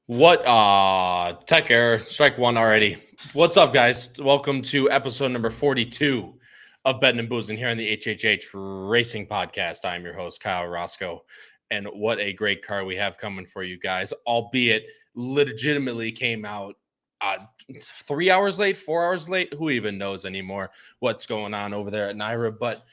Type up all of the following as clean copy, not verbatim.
What tech error, strike one already. What's up, guys? Welcome to episode number 42 of Bettin N Boozin here on the HHH Racing Podcast. I'm your host, Kyle Roscoe, and what a great car we have coming for you guys, albeit legitimately came out 3 hours late, 4 hours late. Who even knows anymore what's going on over there at Naira? But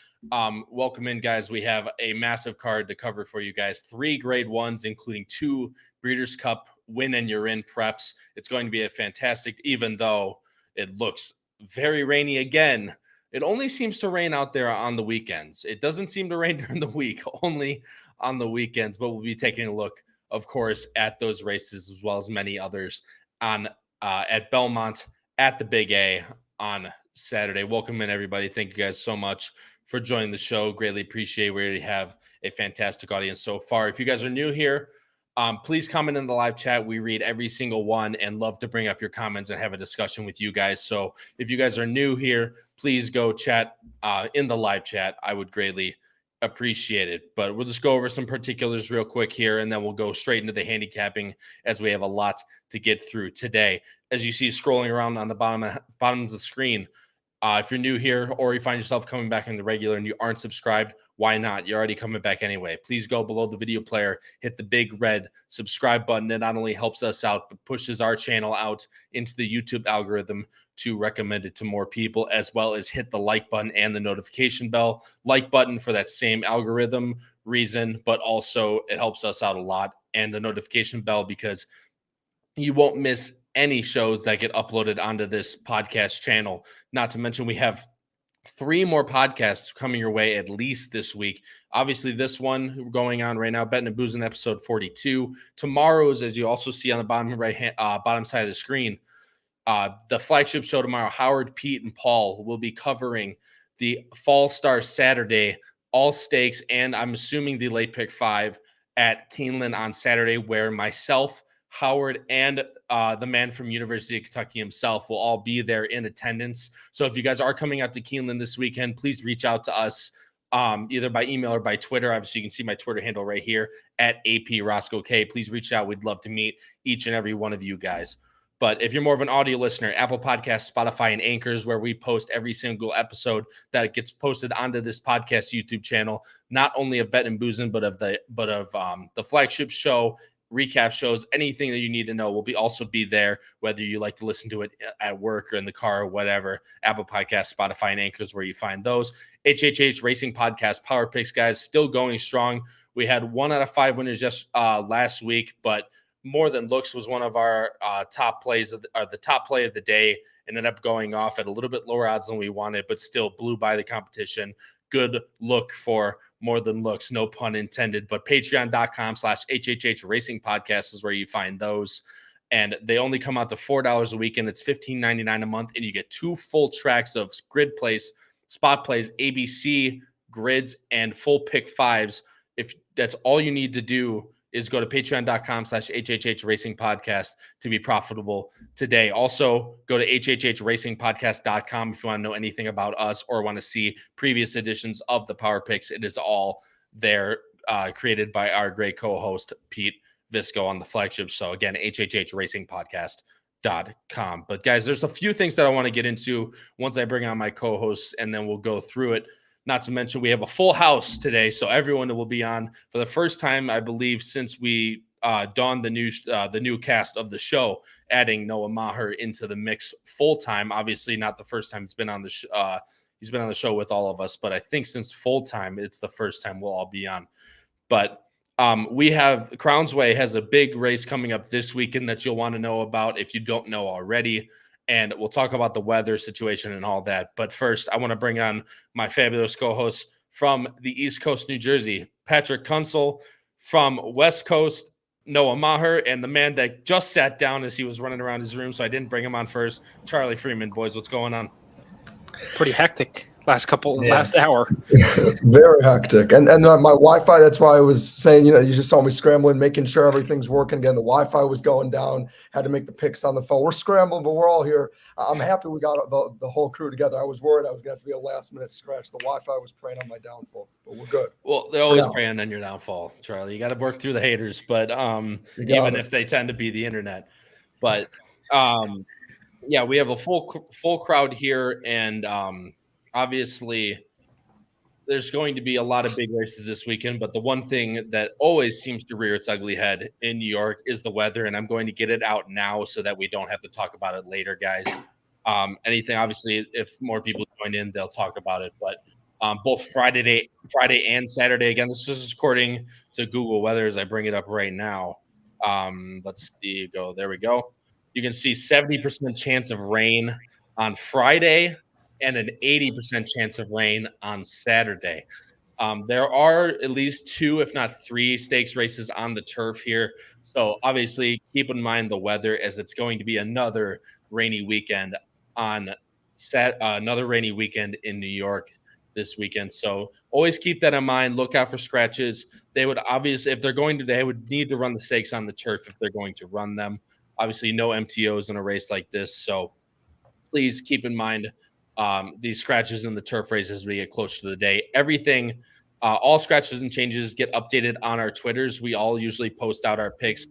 welcome in, guys. We have a massive card to cover for you guys. 3 grade ones, including 2 Breeders' Cup win and you're in preps. It's going to be a fantastic, even though it looks very rainy again. It only seems to rain out there on the weekends. It doesn't seem to rain during the week, only on the weekends. But we'll be taking a look, of course, at those races as well as many others on at Belmont at the BigA on Saturday. Welcome in, everybody. Thank you guys so much for joining the show. Greatly appreciate it. We already have a fantastic audience so far. If you guys are new here, please comment in the live chat. We read every single one and love to bring up your comments and have a discussion with you guys. So if you guys are new here, please go chat in the live chat. I would greatly appreciate it. But we'll just go over some particulars real quick here, and then we'll go straight into the handicapping as we have a lot to get through today. As you see scrolling around on the bottom of the screen, if you're new here or you find yourself coming back in the regular and you aren't subscribed, why not? You're already coming back anyway. Please go below the video player, hit the big red subscribe button. It not only helps us out, but pushes our channel out into the YouTube algorithm to recommend it to more people, as well as hit the like button and the notification bell. Like button for that same algorithm reason, but also it helps us out a lot. And the notification bell because you won't miss any shows that get uploaded onto this podcast channel. Not to mention we have 3 more podcasts coming your way at least this week. Obviously, this one going on right now, Bettin N Boozin episode 42. Tomorrow's, as you also see on the bottom bottom side of the screen, the flagship show tomorrow, Howard, Pete, and Paul will be covering the Fall Star Saturday, all stakes, and I'm assuming the late pick 5 at Keeneland on Saturday, where myself, Howard, and the man from University of Kentucky himself will all be there in attendance. So if you guys are coming out to Keeneland this weekend, please reach out to us either by email or by Twitter. Obviously, you can see my Twitter handle right here at AP Roscoe K. Please reach out. We'd love to meet each and every one of you guys. But if you're more of an audio listener, Apple Podcasts, Spotify, and Anchors, where we post every single episode that gets posted onto this podcast YouTube channel, not only of Bettin N Boozin, but of the flagship show, recap shows, anything that you need to know will also be there, whether you like to listen to it at work or in the car or whatever. Apple Podcasts, Spotify, and Anchors, where you find those. HHH Racing Podcast Power Picks, guys, still going strong. We had 1 out of 5 winners just last week, but More Than Looks was one of our top plays, the top play of the day, and ended up going off at a little bit lower odds than we wanted, but still blew by the competition. Good look for More Than Looks, no pun intended, but patreon.com/HHH Racing Podcast is where you find those. And they only come out to $4 a week, and it's $15.99 a month. And you get 2 full tracks of grid plays, spot plays, ABC grids, and full pick 5s. If that's all you need to do, is go to patreon.com/HHH Racing Podcast to be profitable today. Also, go to hhhracingpodcast.com if you want to know anything about us or want to see previous editions of the Power Picks. It is all there, created by our great co-host, Pete Visco, on the flagship show. Again, hhhracingpodcast.com. But guys, there's a few things that I want to get into once I bring on my co-hosts, and then we'll go through it. Not to mention, we have a full house today, so everyone will be on for the first time, I believe, since we donned the new cast of the show, adding Noah Maher into the mix full time. Obviously, not the first time he's been on the he's been on the show with all of us, but I think since full time, it's the first time we'll all be on. But we have Crownsway has a big race coming up this weekend that you'll want to know about if you don't know already. And we'll talk about the weather situation and all that. But first, I want to bring on my fabulous co-host from the East Coast, New Jersey, Patrick Kunsel, from West Coast, Noah Maher, and the man that just sat down as he was running around his room, so I didn't bring him on first, Charlie Freeman. Boys, what's going on? Pretty hectic. last hour. Very hectic. And my Wi-Fi, that's why I was saying, you just saw me scrambling, making sure everything's working again. The Wi-Fi was going down, had to make the picks on the phone. We're scrambling, but we're all here. I'm happy we got the whole crew together. I was worried I was going to have to be a last-minute scratch. The Wi-Fi was preying on my downfall, but we're good. Well, they're always preying on your downfall, Charlie. You got to work through the haters, but even if they tend to be the internet. But yeah, we have a full crowd here, and obviously there's going to be a lot of big races this weekend. But the one thing that always seems to rear its ugly head in New York is the weather, and I'm going to get it out now so that we don't have to talk about it later, guys. Anything, obviously, if more people join in, they'll talk about it. But both Friday and Saturday, again, this is according to Google Weather as I bring it up right now. Let's see, there we go. You can see 70% chance of rain on Friday and an 80% chance of rain on Saturday. There are at least 2, if not 3, stakes races on the turf here. So obviously keep in mind the weather, as it's going to be another rainy weekend another rainy weekend in New York this weekend. So always keep that in mind. Look out for scratches. They would obviously, they would need to run the stakes on the turf if they're going to run them. Obviously, no MTOs in a race like this. So please keep in mind these scratches in the turf race as we get closer to the day. Everything, all scratches and changes get updated on our Twitters. We all usually post out our picks.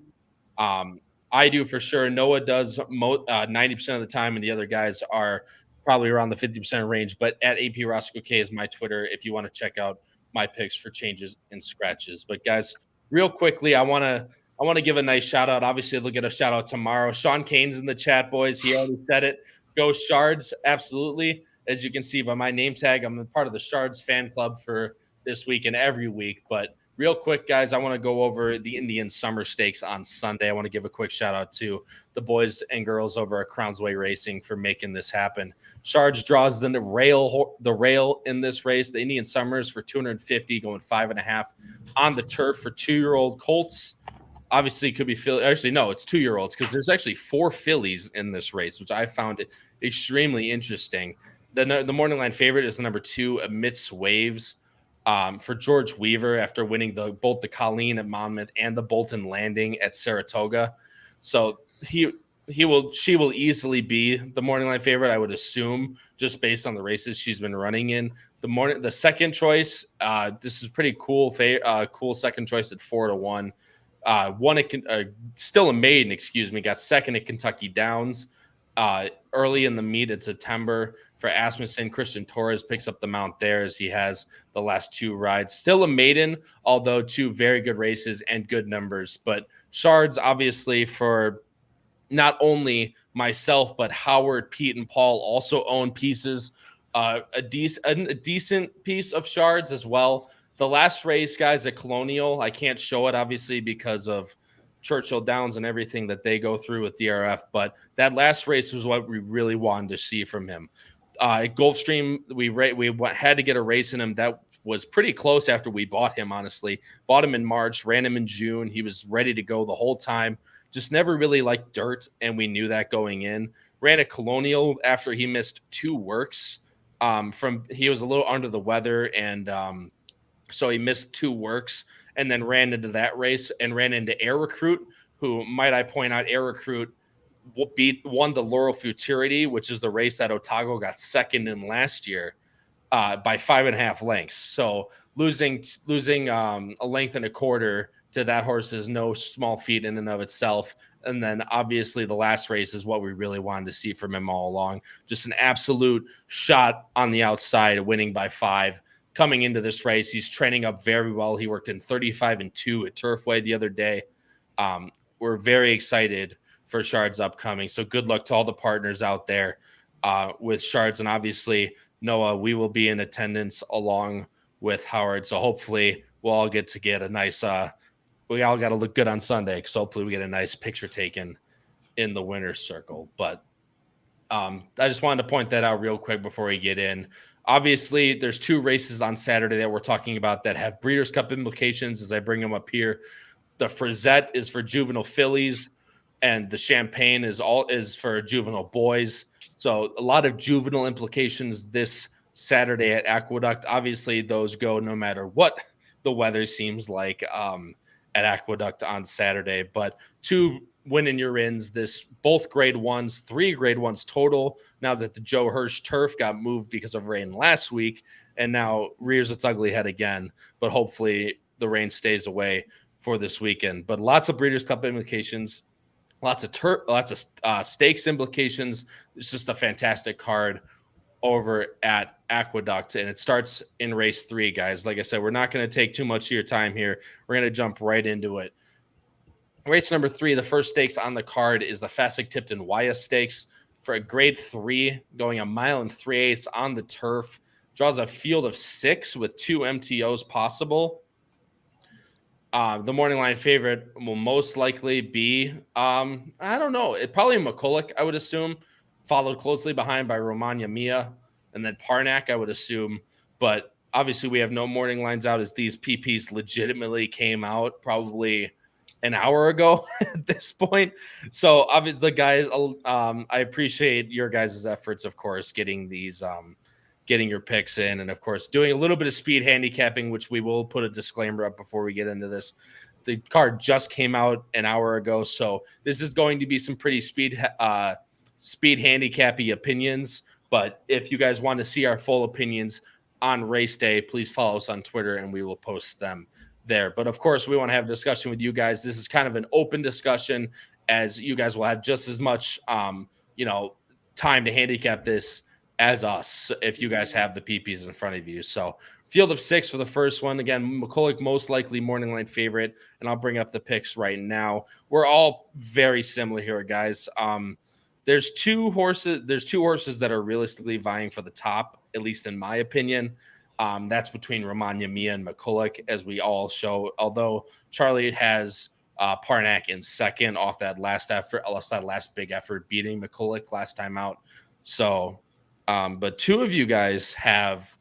I do for sure. Noah does 90% of the time, and the other guys are probably around the 50% range. But at AP Roscoe K is my Twitter if you want to check out my picks for changes and scratches. But guys, real quickly, I want to give a nice shout out. Obviously, they'll get a shout out tomorrow. Sean Kane's in the chat, boys. He already said it. Go Shards, absolutely. As you can see by my name tag, I'm a part of the Shards fan club for this week and every week. But real quick, guys, I want to go over the Indian Summer Stakes on Sunday. I want to give a quick shout out to the boys and girls over at Crownsway Racing for making this happen. Shards draws the rail in this race. The Indian Summers for $250, going 5.5 on the turf for 2-year-old colts. Obviously, it could be filly. Actually, no, it's 2-year-olds because there's actually 4 fillies in this race, which I found extremely interesting. The morning line favorite is the number 2, Amidst Waves. For George Weaver after winning both the Colleen at Monmouth and the Bolton Landing at Saratoga. So she will easily be the morning line favorite, I would assume, just based on the races she's been running in. The second choice, this is pretty cool. Cool second choice at 4-1. Still a maiden, got second at Kentucky Downs early in the meet in September for Asmussen. Christian Torres picks up the mount there as he has the last 2 rides. Still a maiden, although 2 very good races and good numbers. But Shards, obviously, for not only myself, but Howard, Pete, and Paul also own pieces, a decent piece of Shards as well. The last race, guys, at Colonial, I can't show it, obviously, because of Churchill Downs and everything that they go through with DRF. But that last race was what we really wanted to see from him. At Gulfstream, we had to get a race in him. That was pretty close after we bought him, honestly. Bought him in March, ran him in June. He was ready to go the whole time. Just never really liked dirt, and we knew that going in. Ran at Colonial after he missed 2 works. He was a little under the weather, and so he missed 2 works and then ran into that race and ran into Air Recruit, who, might I point out, Air Recruit won the Laurel Futurity, which is the race that Otago got second in last year by 5.5 lengths. So losing a length and a quarter to that horse is no small feat in and of itself. And then obviously the last race is what we really wanted to see from him all along. Just an absolute shot on the outside, winning by 5. Coming into this race, he's training up very well. He worked in 35-2 at Turfway the other day. We're very excited for Shards upcoming. So good luck to all the partners out there with Shards. And obviously, Noah, we will be in attendance along with Howard. So hopefully we'll all get a nice we all got to look good on Sunday, because hopefully we get a nice picture taken in the winner's circle. But I just wanted to point that out real quick before we get in. Obviously, there's 2 races on Saturday that we're talking about that have Breeders' Cup implications as I bring them up here. The Frizette is for juvenile fillies, and the Champagne is for juvenile boys. So a lot of juvenile implications this Saturday at Aqueduct. Obviously, those go no matter what the weather seems like at Aqueduct on Saturday. But 2 winning your ins, both grade ones, 3 grade ones total. Now that the Joe Hirsch Turf got moved because of rain last week, and now rears its ugly head again. But hopefully the rain stays away for this weekend. But lots of Breeders' Cup implications, lots of stakes implications. It's just a fantastic card over at Aqueduct, and it starts in race 3, guys. Like I said, we're not going to take too much of your time here. We're going to jump right into it. Race number 3, the first stakes on the card is the Fasig-Tipton Waya Stakes for a grade 3, going 1 3/8 miles on the turf. Draws a field of 6 with 2 MTOs possible. The morning line favorite will most likely be, I don't know, probably McCulloch, I would assume, followed closely behind by Romagna Mia, and then Parnack, I would assume. But obviously we have no morning lines out as these PPs legitimately came out probably an hour ago at this point. So obviously the guys, I appreciate your guys' efforts, of course, getting these, getting your picks in, and of course doing a little bit of speed handicapping, which we will put a disclaimer up before we get into this. The card just came out an hour ago, so this is going to be some pretty speed handicappy opinions. But if you guys want to see our full opinions on race day, please follow us on Twitter and we will post them there. But of course, we want to have a discussion with you guys. This is kind of an open discussion, as you guys will have just as much, time to handicap this as us if you guys have the PPs in front of you. So field of 6 for the first one. Again, McCulloch most likely morning line favorite, and I'll bring up the picks right now. We're all very similar here, guys. There's two horses that are realistically vying for the top, at least in my opinion. That's between Romagna Mia and McCulloch, as we all show, although Charlie has Parnack in second off that last big effort, beating McCulloch last time out. So but 2 of you guys have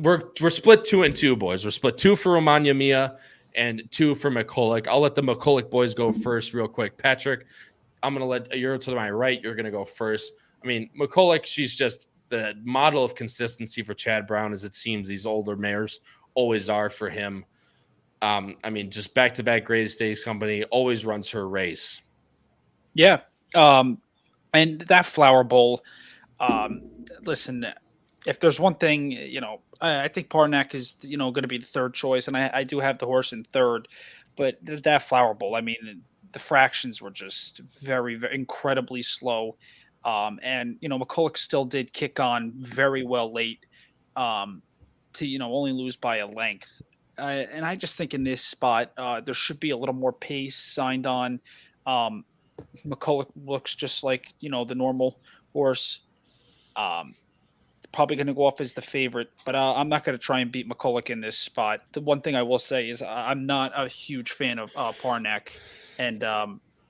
we're split 2 and 2, boys. We're split 2 for Romagna Mia and 2 for McCulloch. I'll let the McCulloch boys go first real quick. Patrick, I'm going to let you're to my right. You're going to go first. I mean, McCulloch, she's just the model of consistency for Chad Brown, as it seems these older mares always are for him. I mean, just back-to-back greatest stakes company, always runs her race. Yeah. And that Flower Bowl, listen, if there's one thing, I think Parnack is, going to be the third choice, and I do have the horse in third, but that Flower Bowl, I mean, the fractions were just very, very incredibly slow. And McCulloch still did kick on very well late, to, only lose by a length. And I just think in this spot, there should be a little more pace signed on. McCulloch looks just like, the normal horse. Probably going to go off as the favorite, but I'm not going to try and beat McCulloch in this spot. The one thing I will say is I'm not a huge fan of Parnack, and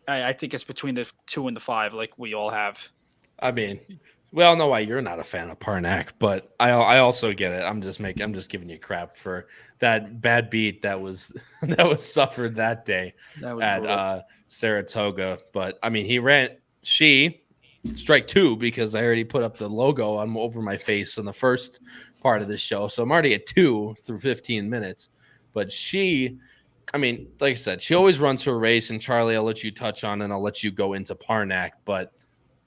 I think it's between the 2 and the 5, like we all have. I mean, we all know why you're not a fan of Parnack, but I also get it. I'm just giving you crap for that bad beat that was suffered that day at Saratoga. But I mean, she strike 2 because I already put up the logo on over my face in the first part of this show. So I'm already at 2 through 15 minutes. But I mean, like I said, she always runs her race, and Charlie, I'll let you touch on, and I'll let you go into Parnack, but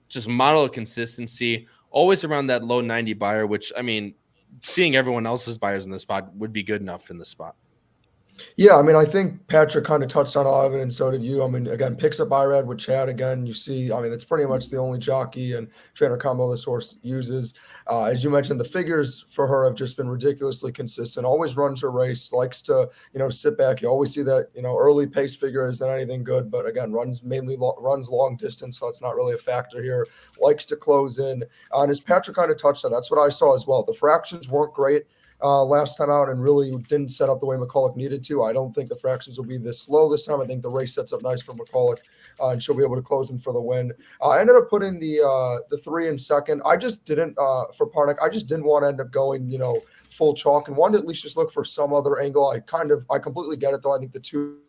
just model of consistency, always around that low 90 buyer, which, I mean, seeing everyone else's buyers in this spot would be good enough in this spot. Yeah, I mean, I think Patrick kind of touched on a lot of it, and so did you. I mean, again, picks up IRAD with Chad again. You see, I mean, it's pretty much the only jockey and trainer combo this horse uses. As you mentioned, the figures for her have just been ridiculously consistent. Always runs her race, likes to, sit back. You always see that, early pace figure isn't anything good, but again, runs long distance, so it's not really a factor here. Likes to close in. And as Patrick kind of touched on, that's what I saw as well. The fractions weren't great last time out, and really didn't set up the way McCulloch needed to. I don't think the fractions will be this slow this time. I think the race sets up nice for McCulloch, and she'll be able to close in for the win. I ended up putting the 3 in second. I just didn't for Parnack. I just didn't want to end up going full chalk, and wanted to at least just look for some other angle. I completely get it though. I think the 2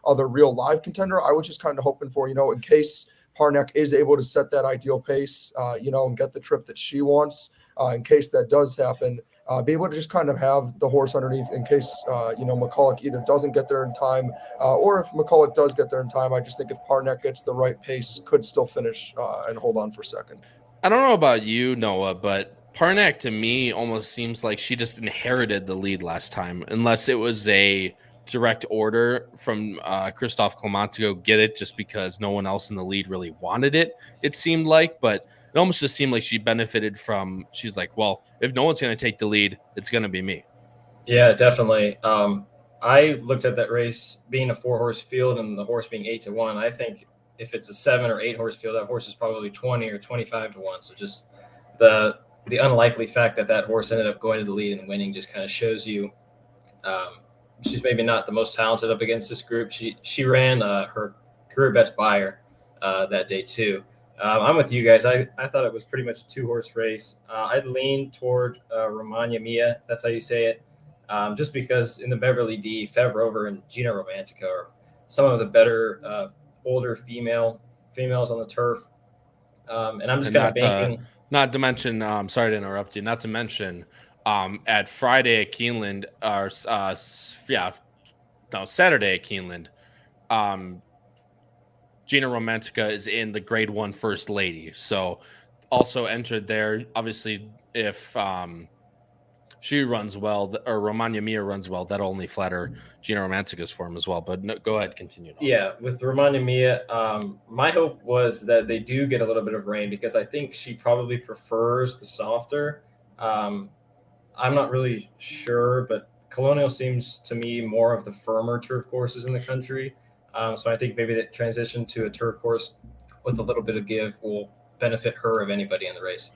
other real live contender, I was just kind of hoping for in case Parnack is able to set that ideal pace, and get the trip that she wants. in case that does happen. Be able to just kind of have the horse underneath in case, McCulloch either doesn't get there in time, or if McCulloch does get there in time, I just think if Parnak gets the right pace, could still finish and hold on for second. I don't know about you, Noah, but Parnak to me almost seems like she just inherited the lead last time, unless it was a direct order from Christophe Clement to go get it just because no one else in the lead really wanted it, it seemed like. But it almost just seemed like she benefited from, she's like, well, if no one's going to take the lead, it's going to be me. Yeah, definitely. I looked at that race being a 4-horse field and the horse being 8-1. I think if it's a 7 or 8 horse field, that horse is probably 20 or 25-1. So just the unlikely fact that horse ended up going to the lead and winning just kind of shows you she's maybe not the most talented up against this group. She ran her career best buyer that day too. I'm with you guys. I thought it was pretty much a 2-horse race. I'd lean toward Romagna Mia. That's how you say it. Just because in the Beverly D, Fev Rover and Gina Romantica are some of the better older females on the turf. And I'm just kind of banking. Not to mention, sorry to interrupt you. Not to mention, at Friday at Keeneland, or Saturday at Keeneland, Gina Romantica is in the Grade 1 First Lady, so also entered there. Obviously, if she runs well, or Romagna Mia runs well, that'll only flatter Gina Romantica's form as well. But no, go ahead, continue. Yeah, with Romagna Mia, my hope was that they do get a little bit of rain because I think she probably prefers the softer. I'm not really sure, but Colonial seems to me more of the firmer turf courses in the country. So I think maybe that transition to a turf course with a little bit of give will benefit her of anybody in the race.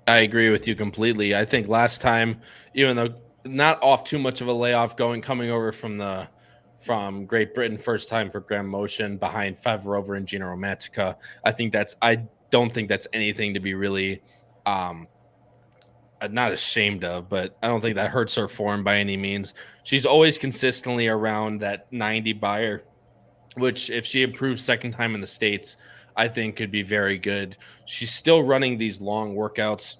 I agree with you completely. I think last time, even though not off too much of a layoff coming over from Great Britain, first time for Grand Motion behind Fev Rover and Gina Romantica. I don't think that's anything to be really not ashamed of, but I don't think that hurts her form by any means. She's always consistently around that 90 buyer, which if she improves second time in the States, I think could be very good. She's still running these long workouts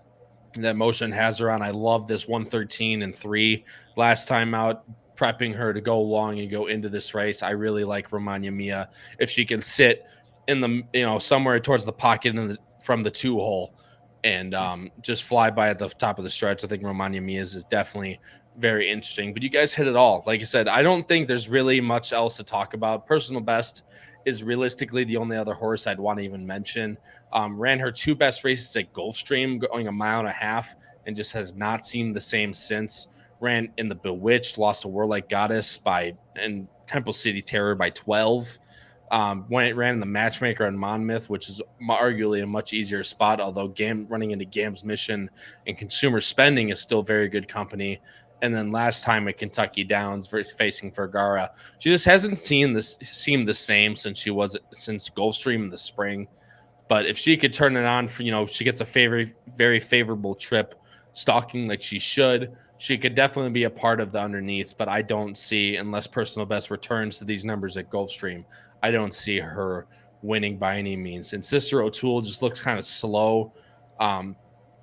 that Motion has her on. I love this 113-3 last time out, prepping her to go long and go into this race. I really like Romagna Mia. If she can sit in the, somewhere towards the pocket from the 2-hole and just fly by at the top of the stretch, I think Romagna Mia's is definitely very interesting. But you guys hit it all. Like I said, I don't think there's really much else to talk about. Personal best is realistically the only other horse I'd want to even mention. Ran her 2 best races at Gulfstream, going 1.5 miles, and just has not seemed the same since. Ran in the Bewitched, lost to Warlike Goddess and Temple City Terror by 12. Ran in the Matchmaker in Monmouth, which is arguably a much easier spot, although running into Gam's Mission and Consumer Spending is still very good company. And then last time at Kentucky Downs facing Vergara, she just hasn't seemed the same since Gulfstream in the spring. But if she could turn it on for, she gets a very favorable trip stalking like she should, she could definitely be a part of the underneath. But I don't see, unless Personal Best returns to these numbers at Gulfstream, I don't see her winning by any means. And Sister O'Toole just looks kind of slow. The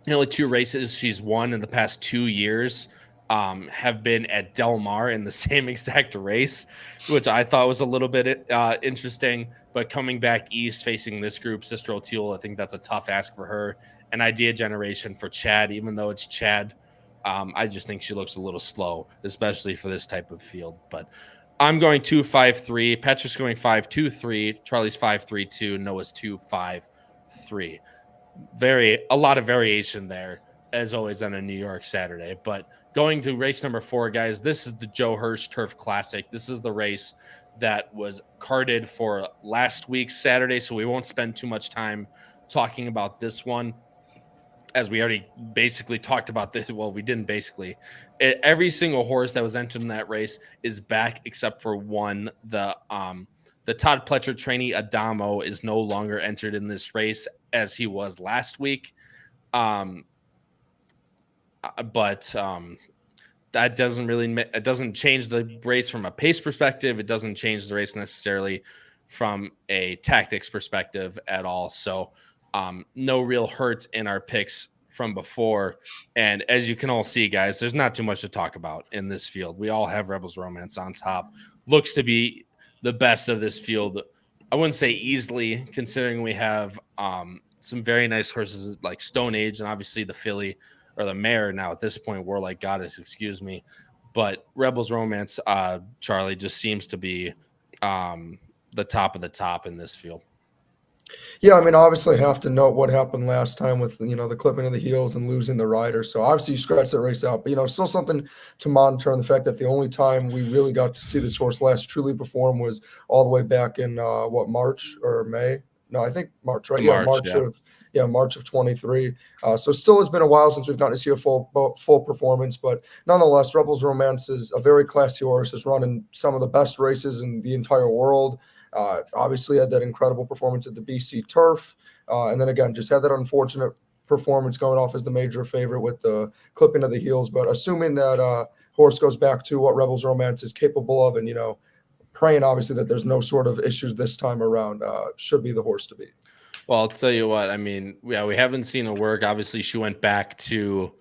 only 2 races she's won in the past 2 years have been at Del Mar in the same exact race, which I thought was a little bit interesting. But coming back east facing this group, Sister O'Toole, I think that's a tough ask for her. An Idea Generation for Chad, even though it's Chad, I just think she looks a little slow, especially for this type of field. But I'm going 2-5-3. Patrick's going 5-2-3. Charlie's 5-3-2. Noah's 2-5-3. A lot of variation there, as always, on a New York Saturday. But going to race number 4, guys, this is the Joe Hirsch Turf Classic. This is the race that was carded for last week's Saturday, so we won't spend too much time talking about this one, as we already basically talked about this. Well, we didn't basically. Every single horse that was entered in that race is back except for one. The Todd Pletcher trainee Adamo is no longer entered in this race as he was last week. But that doesn't change the race from a pace perspective. It doesn't change the race necessarily from a tactics perspective at all. So no real hurts in our picks from before. And as you can all see, guys, there's not too much to talk about in this field. We all have Rebels Romance on top. Looks to be the best of this field. I wouldn't say easily, considering we have some very nice horses like Stone Age and obviously the filly or the mare now at this point, Warlike Goddess, excuse me. But Rebels Romance, Charlie, just seems to be the top of the top in this field. Yeah, I mean, obviously have to note what happened last time with, the clipping of the heels and losing the rider. So obviously you scratch that race out, but, still something to monitor. And the fact that the only time we really got to see this horse last truly perform was all the way back in March or May? No, I think March, right? March of 23. So still has been a while since we've gotten to see a full performance, but nonetheless, Rebels Romance is a very classy horse, has run in some of the best races in the entire world. Obviously had that incredible performance at the BC Turf. And then again, just had that unfortunate performance going off as the major favorite with the clipping of the heels. But assuming that horse goes back to what Rebels Romance is capable of and, praying obviously that there's no sort of issues this time around, should be the horse to beat. Well, I'll tell you what, I mean, we haven't seen her work. Obviously, she went back to,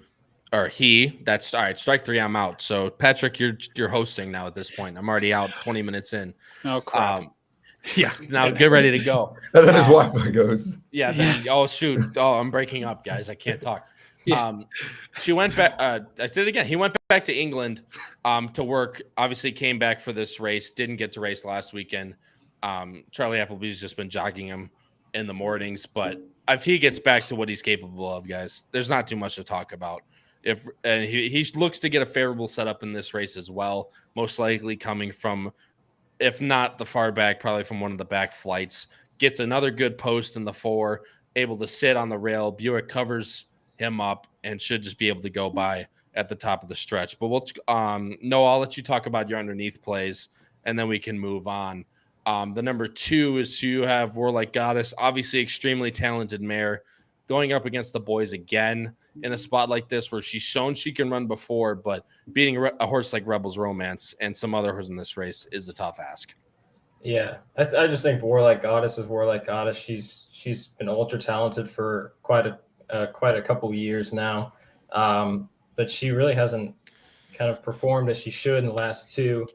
that's all right, strike three, I'm out. So, Patrick, you're hosting now at this point. I'm already out 20 minutes in. Oh, crap. Yeah, now get ready to go. And then his Wi-Fi goes. Yeah, then, oh, shoot. Oh, I'm breaking up, guys. I can't talk. Yeah. She went back. I did it again. He went back to England to work. Obviously, came back for this race. Didn't get to race last weekend. Charlie Appleby's just been jogging him in the mornings, but if he gets back to what he's capable of, guys, there's not too much to talk about. And he looks to get a favorable setup in this race as well, most likely coming from, if not the far back, probably from one of the back flights. Gets another good post in the 4, able to sit on the rail. Buick covers him up and should just be able to go by at the top of the stretch. But Noah, I'll let you talk about your underneath plays, and then we can move on. The number 2 is you have Warlike Goddess, obviously extremely talented mare, going up against the boys again in a spot like this where she's shown she can run before, but beating a horse like Rebels Romance and some other horses in this race is a tough ask. Yeah, I just think Warlike Goddess is Warlike Goddess. She's been ultra talented for quite a couple of years now, but she really hasn't kind of performed as she should in the last 2.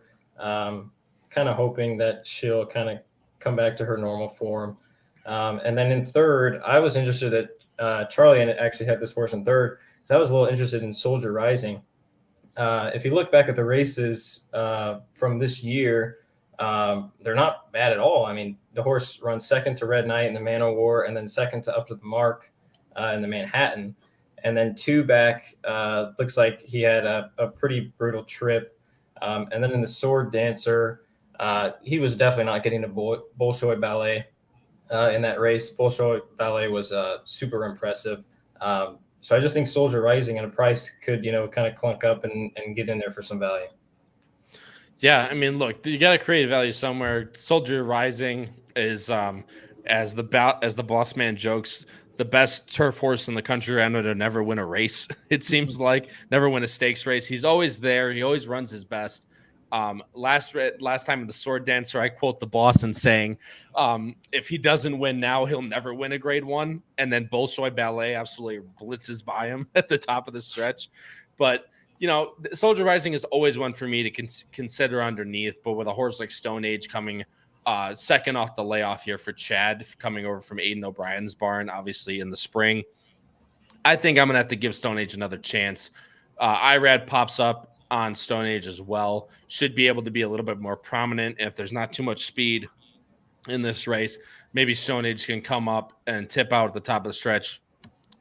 Kind of hoping that she'll kind of come back to her normal form. And then in third, I was interested that Charlie actually had this horse in third, because I was a little interested in Soldier Rising. If you look back at the races from this year, they're not bad at all. I mean, the horse runs second to Red Knight in the Man o' War, and then second to Up to the Mark in the Manhattan. And then 2 back, looks like he had a pretty brutal trip. And then in the Sword Dancer, he was definitely not getting a Bolshoi Ballet in that race. Bolshoi Ballet was super impressive. So I just think Soldier Rising at a price could, kind of clunk up and get in there for some value. Yeah, I mean, look, you got to create value somewhere. Soldier Rising is, as the boss man jokes, the best turf horse in the country. I know to never win a race. It seems like never win a stakes race. He's always there. He always runs his best. Last time in the Sword Dancer, I quote the Boston saying, if he doesn't win now, he'll never win a grade 1. And then Bolshoi Ballet absolutely blitzes by him at the top of the stretch. But, Soldier Rising is always one for me to consider underneath. But with a horse like Stone Age coming second off the layoff here for Chad, coming over from Aidan O'Brien's barn, obviously in the spring, I think I'm going to have to give Stone Age another chance. IRAD pops up on Stone Age as well. Should be able to be a little bit more prominent. If there's not too much speed in this race, maybe Stone Age can come up and tip out at the top of the stretch.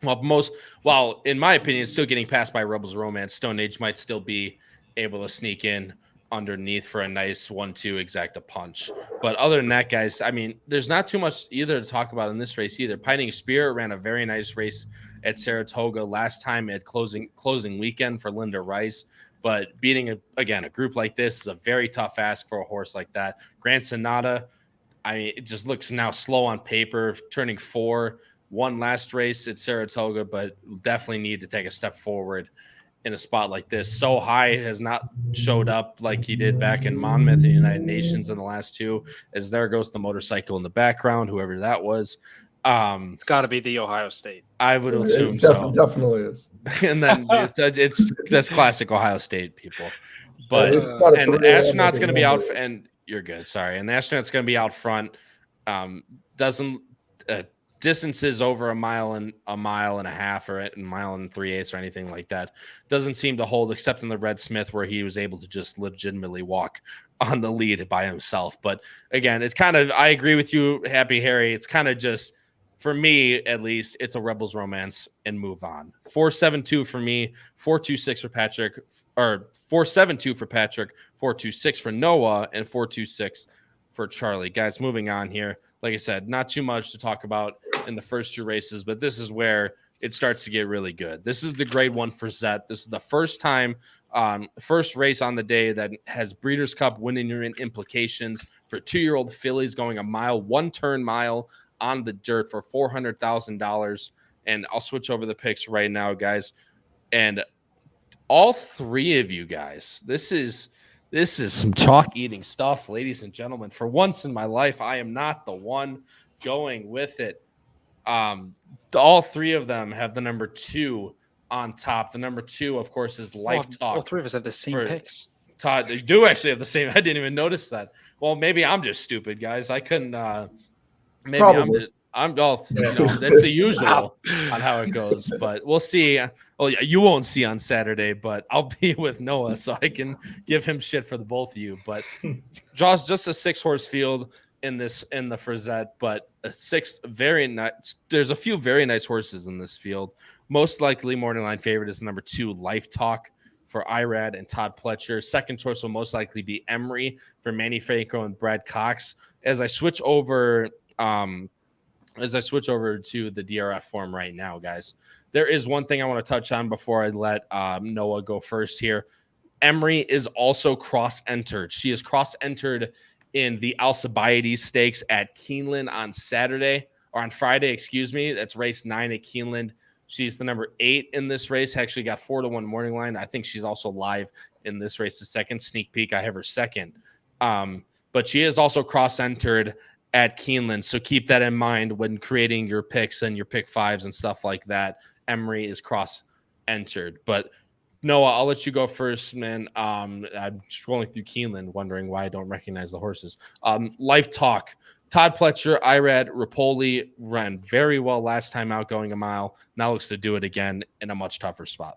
While in my opinion, still getting passed by Rebels Romance, Stone Age might still be able to sneak in underneath for a nice 1-2 exacta punch. But other than that, guys, I mean, there's not too much either to talk about in this race either. Pining Spear ran a very nice race at Saratoga last time at closing weekend for Linda Rice. But beating a group like this is a very tough ask for a horse like that. Grand Sonata, I mean, it just looks now slow on paper, turning 4, won last race at Saratoga, but definitely need to take a step forward in a spot like this. So High has not showed up like he did back in Monmouth and United Nations in the last 2, as there goes the motorcycle in the background, whoever that was. It's got to be the Ohio State. I would assume so. Definitely is. And then that's classic Ohio State people. But and the astronaut's going to be out, and you're good. Sorry, and the astronaut's going to be out front. Doesn't distances over a mile and a half or a mile and 3/8 or anything like that doesn't seem to hold, except in the Red Smith where he was able to just legitimately walk on the lead by himself. But again, it's kind of, I agree with you, Happy Harry. It's kind of just, for me at least, it's a Rebels romance and move on. 4.72 for me, 4.26 for Patrick, or 4.72 for Patrick, 4.26 for Noah, and 4.26 for Charlie. Guys, moving on here. Like I said, not too much to talk about in the first two races, but this is where it starts to get really good. This is the grade 1 Frizette. This is the first time, first race on the day that has Breeders' Cup winning implications for 2-year-old fillies going a mile, 1-turn mile on the dirt for $400,000. And I'll switch over the picks right now, guys. And all three of you guys, this is some chalk eating stuff, ladies and gentlemen. For once in my life, I am not the one going with it. All three of them have the number 2 on top. The number 2, of course, is Life Talk. All three of us have the same picks. Todd, they do actually have the same. I didn't even notice that. Well, maybe I'm just stupid, guys. I couldn't. Maybe Probably. I'm all. That's the usual on how it goes, but we'll see. Well, you won't see on Saturday, but I'll be with Noah, so I can give him shit for the both of you. But Josh, just a 6-horse field in the Frizette, but a 6 very nice. There's a few very nice horses in this field. Most likely, morning line favorite is number 2, Life Talk, for Irad and Todd Pletcher. Second choice will most likely be Emery for Manny Franco and Brad Cox. As I switch over to the DRF form right now, guys, there is one thing I want to touch on before I let Noah go first here. Emery is also cross-entered. She is cross-entered in the Alcibiades Stakes at Keeneland on Friday, excuse me. That's race 9 at Keeneland. She's the number 8 in this race. Actually got 4-1 morning line. I think she's also live in this race. The second sneak peek, I have her second. But she is also cross-entered at Keeneland. So keep that in mind when creating your picks and your pick 5s and stuff like that. Emery is cross-entered. But Noah, I'll let you go first, man. I'm scrolling through Keeneland, wondering why I don't recognize the horses. Life Talk. Todd Pletcher, Irad Rapoli ran very well last time out going a mile. Now looks to do it again in a much tougher spot.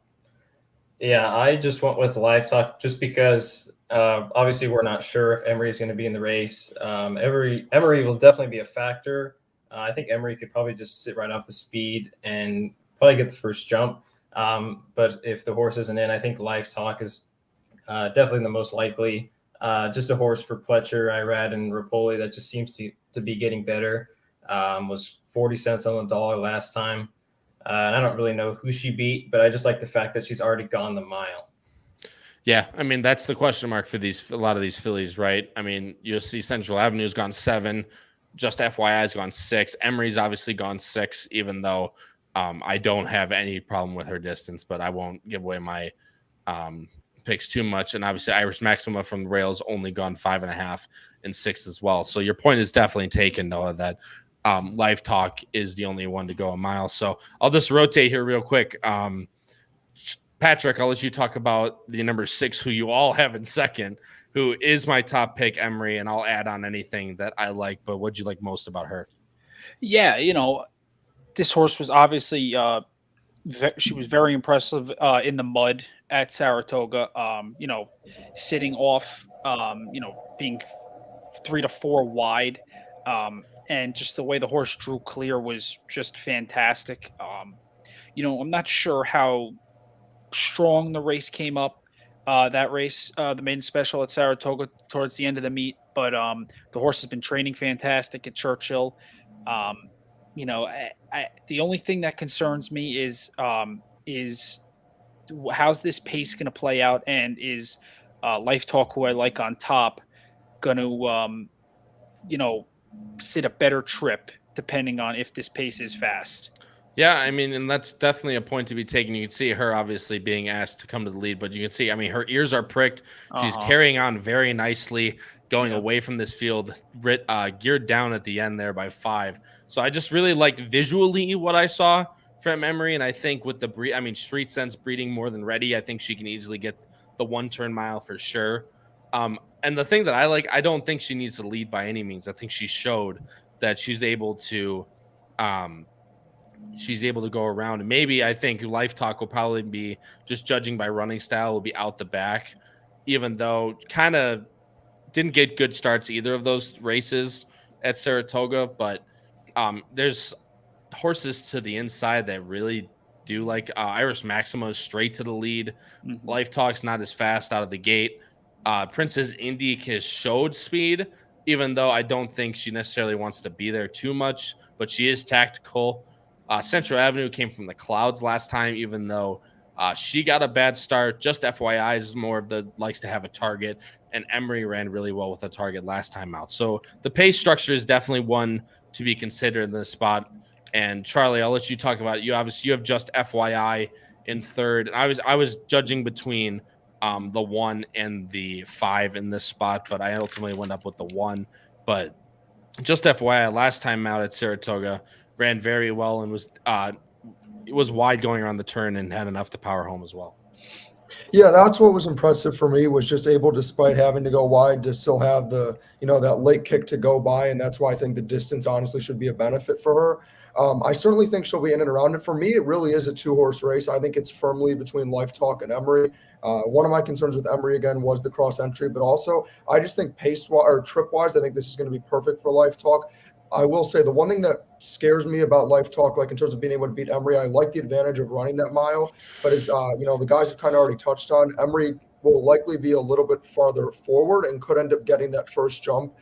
Yeah, I just went with Life Talk just because obviously we're not sure if Emery is going to be in the race. Emery will definitely be a factor. I think Emery could probably just sit right off the speed and probably get the first jump. But if the horse isn't in, I think Life Talk is definitely the most likely. Just a horse for Pletcher, Irad, and Rapoli that just seems to be getting better. Was 40 cents on the dollar last time. And I don't really know who she beat, but I just like the fact that she's already gone the mile. Yeah, I mean, that's the question mark for a lot of these fillies, right? I mean, you'll see Central Avenue's gone 7. Just FYI's gone 6. Emery's obviously gone 6, even though I don't have any problem with her distance, but I won't give away my picks too much. And obviously Irish Maxima from the rails only gone 5.5 and 6 as well. So your point is definitely taken, Noah, that Life Talk is the only one to go a mile. So I'll just rotate here real quick. Patrick, I'll let you talk about the number 6, who you all have in second, who is my top pick, Emery, and I'll add on anything that I like. But what'd you like most about her? Yeah, this horse was obviously she was very impressive in the mud at Saratoga. Sitting off, being 3 to 4 wide, and just the way the horse drew clear was just fantastic. I'm not sure how strong the race came up. That race, the maiden special at Saratoga towards the end of the meet, but the horse has been training fantastic at Churchill. The only thing that concerns me is how's this pace going to play out, and is Life Talk, who I like on top, going to sit a better trip depending on if this pace is fast. Yeah, I mean, and that's definitely a point to be taken. You can see her obviously being asked to come to the lead, but you can see, I mean, her ears are pricked. She's carrying on very nicely. going away from this field, geared down at the end there by 5. So I just really liked visually what I saw from Emery, and I think with the Street Sense breeding more than ready, I think she can easily get the 1 turn mile for sure. And the thing that I like, I don't think she needs to lead by any means. I think she showed that she's able to go around. And maybe I think Life Talk will probably be, just judging by running style, will be out the back, even though kind of didn't get good starts either of those races at Saratoga. But there's horses to the inside that really do like Irish Maxima is straight to the lead. Mm-hmm. Life Talk's not as fast out of the gate. Princess Indique has showed speed, even though I don't think she necessarily wants to be there too much, but she is tactical. Central Avenue came from the clouds last time, even though she got a bad start. Just FYI is more of the likes to have a target, and Emery ran really well with a target last time out. So the pace structure is definitely one to be considered in this spot. And Charlie, I'll let you talk about it. You have just FYI in third. And I was judging between the 1 and the 5 in this spot, but I ultimately went up with the 1. But just FYI, last time out at Saratoga, ran very well and was wide going around the turn and had enough to power home as well. Yeah, that's what was impressive for me, was just able, despite having to go wide, to still have the, that late kick to go by. And that's why I think the distance honestly should be a benefit for her. I certainly think she'll be in and around it. For me, it really is a 2-horse race. I think it's firmly between Life Talk and Emery. One of my concerns with Emery, again, was the cross entry, but also I just think trip-wise, I think this is going to be perfect for Life Talk. I will say the one thing that scares me about Life Talk, like in terms of being able to beat Emery, I like the advantage of running that mile. But as the guys have kind of already touched on, Emery will likely be a little bit farther forward and could end up getting that first jump.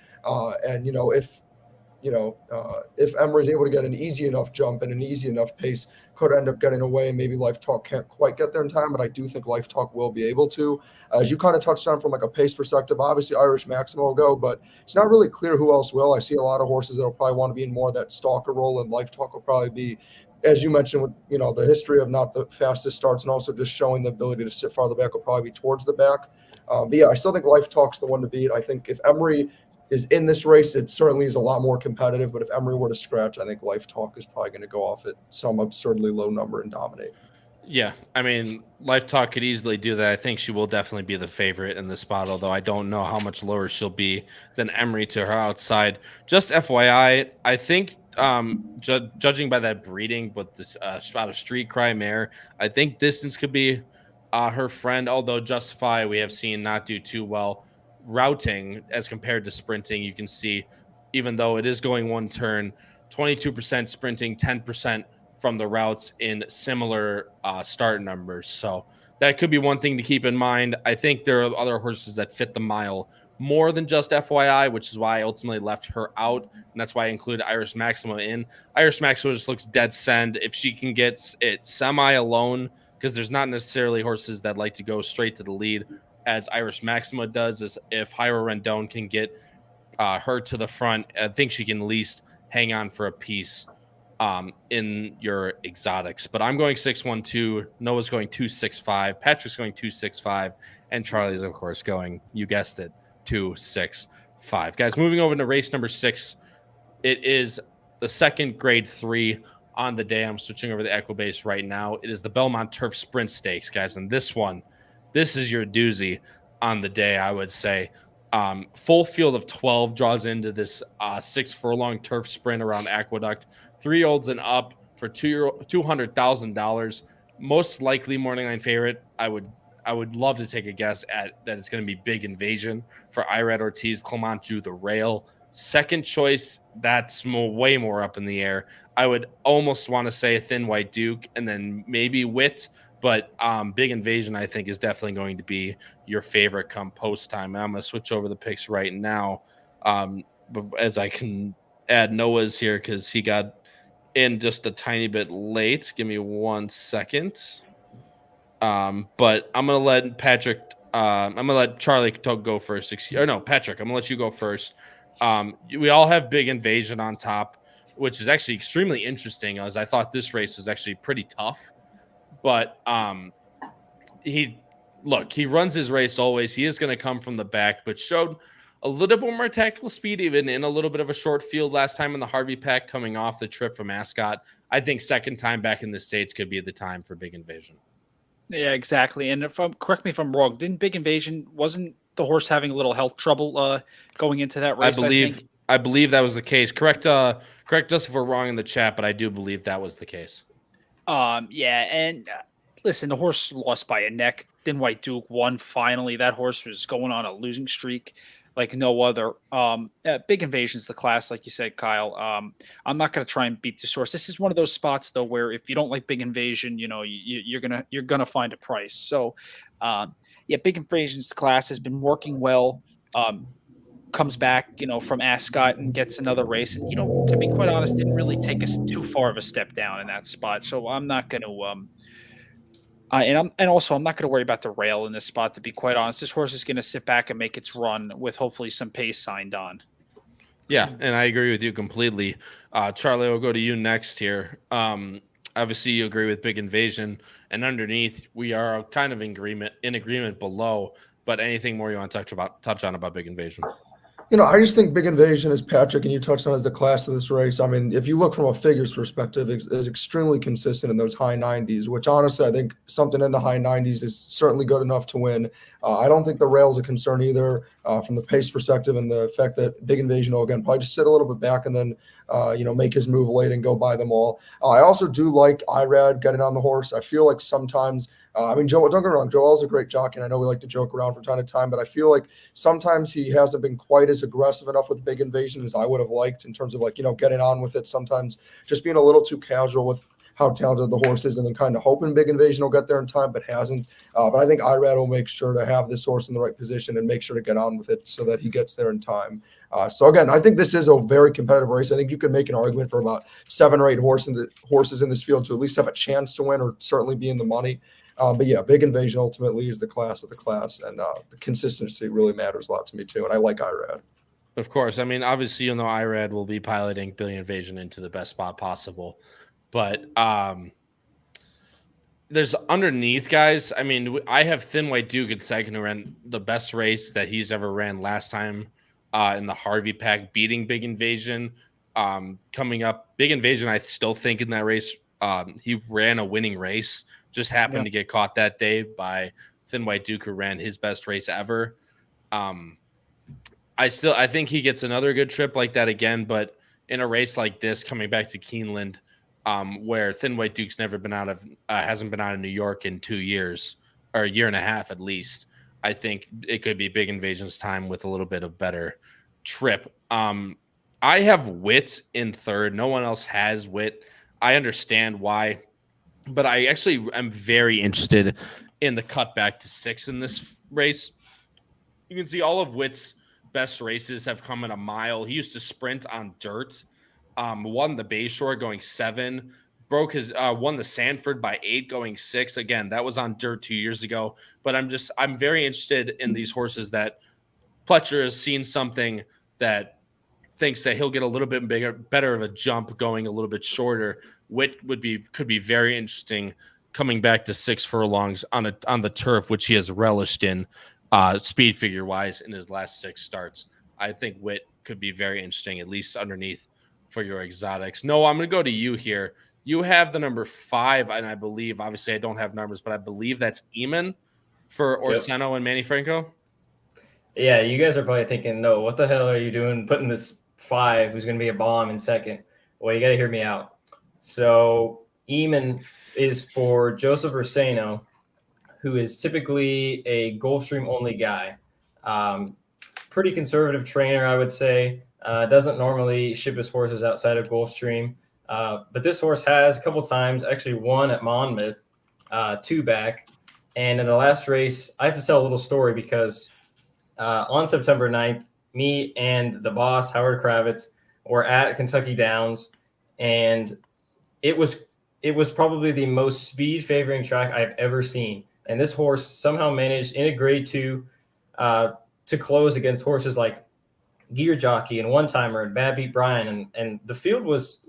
If Emery's able to get an easy enough jump and an easy enough pace, could end up getting away, and maybe Life Talk can't quite get there in time, but I do think Life Talk will be able to. As you kind of touched on from like a pace perspective, obviously Irish Maxima will go, but it's not really clear who else will. I see a lot of horses that will probably want to be in more of that stalker role, and Life Talk will probably be, as you mentioned, with the history of not the fastest starts and also just showing the ability to sit farther back, will probably be towards the back. But yeah, I still think Life Talk's the one to beat. I think if Emery is in this race, it certainly is a lot more competitive. But if Emery were to scratch, I think Life Talk is probably going to go off at some absurdly low number and dominate. Yeah, I mean, Life Talk could easily do that. I think she will definitely be the favorite in this spot, although I don't know how much lower she'll be than Emery to her outside. Just FYI, I think judging by that breeding with this out of Street Cry mare, I think distance could be her friend, although Justify we have seen not do too well routing as compared to sprinting. You can see, even though it is going 1 turn, 22% sprinting, 10% from the routes in similar start numbers. So that could be one thing to keep in mind. I think there are other horses that fit the mile more than just FYI, which is why I ultimately left her out. And that's why I included Irish Maxima in. Irish Maxima just looks dead send. If she can get it semi alone, because there's not necessarily horses that like to go straight to the lead as Irish Maxima does, is if Hyra Rendon can get her to the front, I think she can at least hang on for a piece in your exotics. But I'm going 6-1-2. Noah's going 2-6-5. Patrick's going 2-6-5. And Charlie's, of course, going, you guessed it, 2-6-5. Guys, moving over to race number 6. It is the second grade 3 on the day. I'm switching over to Equibase right now. It is the Belmont Turf Sprint Stakes, guys. And this is your doozy on the day, I would say. Full field of 12 draws into this 6 furlong turf sprint around Aqueduct. 3-year-olds and up for $200,000. Most likely morning line favorite. I would love to take a guess at that it's going to be Big Invasion for Irad Ortiz. Clement drew the rail. Second choice, that's way more up in the air. I would almost want to say Thin White Duke and then maybe Wit, but Big Invasion, I think, is definitely going to be your favorite come post time. And I'm going to switch over the picks right now as I can add Noah's here because he got in just a tiny bit late. Give me 1 second. But I'm going to let Patrick I'm going to let Charlie go first. Patrick, I'm going to let you go first. We all have Big Invasion on top, which is actually extremely interesting, as I thought this race was actually pretty tough. But he runs his race always. He is going to come from the back, but showed a little bit more tactical speed, even in a little bit of a short field last time in the Harvey Pack coming off the trip from Ascot. I think second time back in the States could be the time for Big Invasion. Yeah, exactly. And correct me if I'm wrong, didn't Big Invasion, wasn't the horse having a little health trouble going into that race? I believe that was the case. Correct us if we're wrong in the chat, but I do believe that was the case. Yeah, and listen, the horse lost by a neck. Then White Duke won finally. That horse was going on a losing streak like no other. Big Invasion's the class, like you said, Kyle. I'm not going to try and beat this horse. This is one of those spots though where if you don't like Big Invasion, you're gonna find a price. So, yeah, Big Invasion's the class has been working well. Comes back, from Ascot and gets another race. And, to be quite honest, didn't really take us too far of a step down in that spot. So I'm not going to, and also I'm not going to worry about the rail in this spot. To be quite honest, this horse is going to sit back and make its run with hopefully some pace signed on. Yeah, and I agree with you completely. Charlie, I'll go to you next here. Obviously, you agree with Big Invasion, and underneath we are kind of in agreement below. But anything more you want to touch on about Big Invasion? I just think Big Invasion, as Patrick and you touched on, as the class of this race. I mean, if you look from a figures perspective, is extremely consistent in those high 90s, which honestly, I think something in the high 90s is certainly good enough to win. I don't think the rail's a concern either from the pace perspective, and the fact that Big Invasion will, again, probably just sit a little bit back and then, make his move late and go by them all. I also do like Irad getting on the horse. I feel like sometimes Joe, don't get me wrong, Joel's a great jockey, and I know we like to joke around from time to time, but I feel like sometimes he hasn't been quite as aggressive enough with Big Invasion as I would have liked in terms of getting on with it. Sometimes just being a little too casual with how talented the horse is, and then kind of hoping Big Invasion will get there in time, but hasn't. But I think Irad will make sure to have this horse in the right position and make sure to get on with it so that he gets there in time. So again, I think this is a very competitive race. I think you could make an argument for about 7 or 8 horses in this field to at least have a chance to win, or certainly be in the money. But yeah, Big Invasion ultimately is the class of the class, and the consistency really matters a lot to me too. And I like Irad. Of course. I mean, obviously, Irad will be piloting Big Invasion into the best spot possible. But there's underneath, guys. I mean, I have Thin White Duke at second, who ran the best race that he's ever ran last time in the Harvey Pack, beating Big Invasion. Coming up, Big Invasion, I still think in that race, he ran a winning race. Just happened to get caught that day by Thin White Duke, who ran his best race ever. I think he gets another good trip like that again, but in a race like this, coming back to Keeneland, where Thin White Duke's hasn't been out of New York in 2 years, or a year and a half at least. I think it could be Big Invasion's time with a little bit of better trip. I have Wit in third. No one else has Wit. I understand why. But I actually am very interested in the cut back to 6 in this race. You can see all of Witt's best races have come in a mile. He used to sprint on dirt, won the Bayshore going 7, won the Sanford by 8 going 6. Again, that was on dirt 2 years ago. But I'm very interested in these horses that Pletcher has seen something that thinks that he'll get a little bit better of a jump going a little bit shorter. Witt could be very interesting coming back to 6 furlongs on the turf, which he has relished in speed figure wise in his last 6 starts. I think Witt could be very interesting, at least underneath for your exotics. No, I'm going to go to you here. You have the number 5, and I believe, obviously I don't have numbers, but I believe that's Eamon for Orseno and Manny Franco. Yeah, you guys are probably thinking, no, what the hell are you doing putting this 5 who's going to be a bomb in second? Well, you got to hear me out. So Eamon is for Joseph Ursano, who is typically a Gulfstream only guy. Pretty conservative trainer, I would say. Doesn't normally ship his horses outside of Gulfstream. But this horse has a couple times actually won at Monmouth 2 back. And in the last race, I have to tell a little story because on September 9th, me and the boss, Howard Kravitz, were at Kentucky Downs, and it was probably the most speed favoring track I've ever seen. And this horse somehow managed in a grade 2 to close against horses like Gear Jockey and One Timer and Bad Beat Brian. And the field was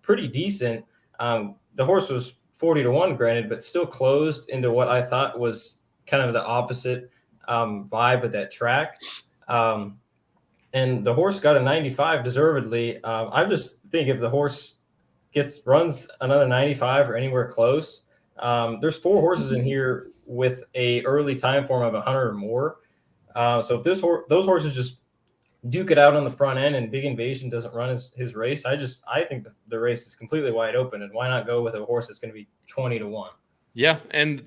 pretty decent. The horse was 40-1 granted, but still closed into what I thought was kind of the opposite vibe of that track. and the horse got a 95 deservedly. I just think if the horse runs another 95 or anywhere close, there's 4 horses in here with a early time form of 100 or more. So if those horses just duke it out on the front end and Big Invasion doesn't run his race, I think the race is completely wide open, and why not go with a horse that's going to be 20-1? Yeah, and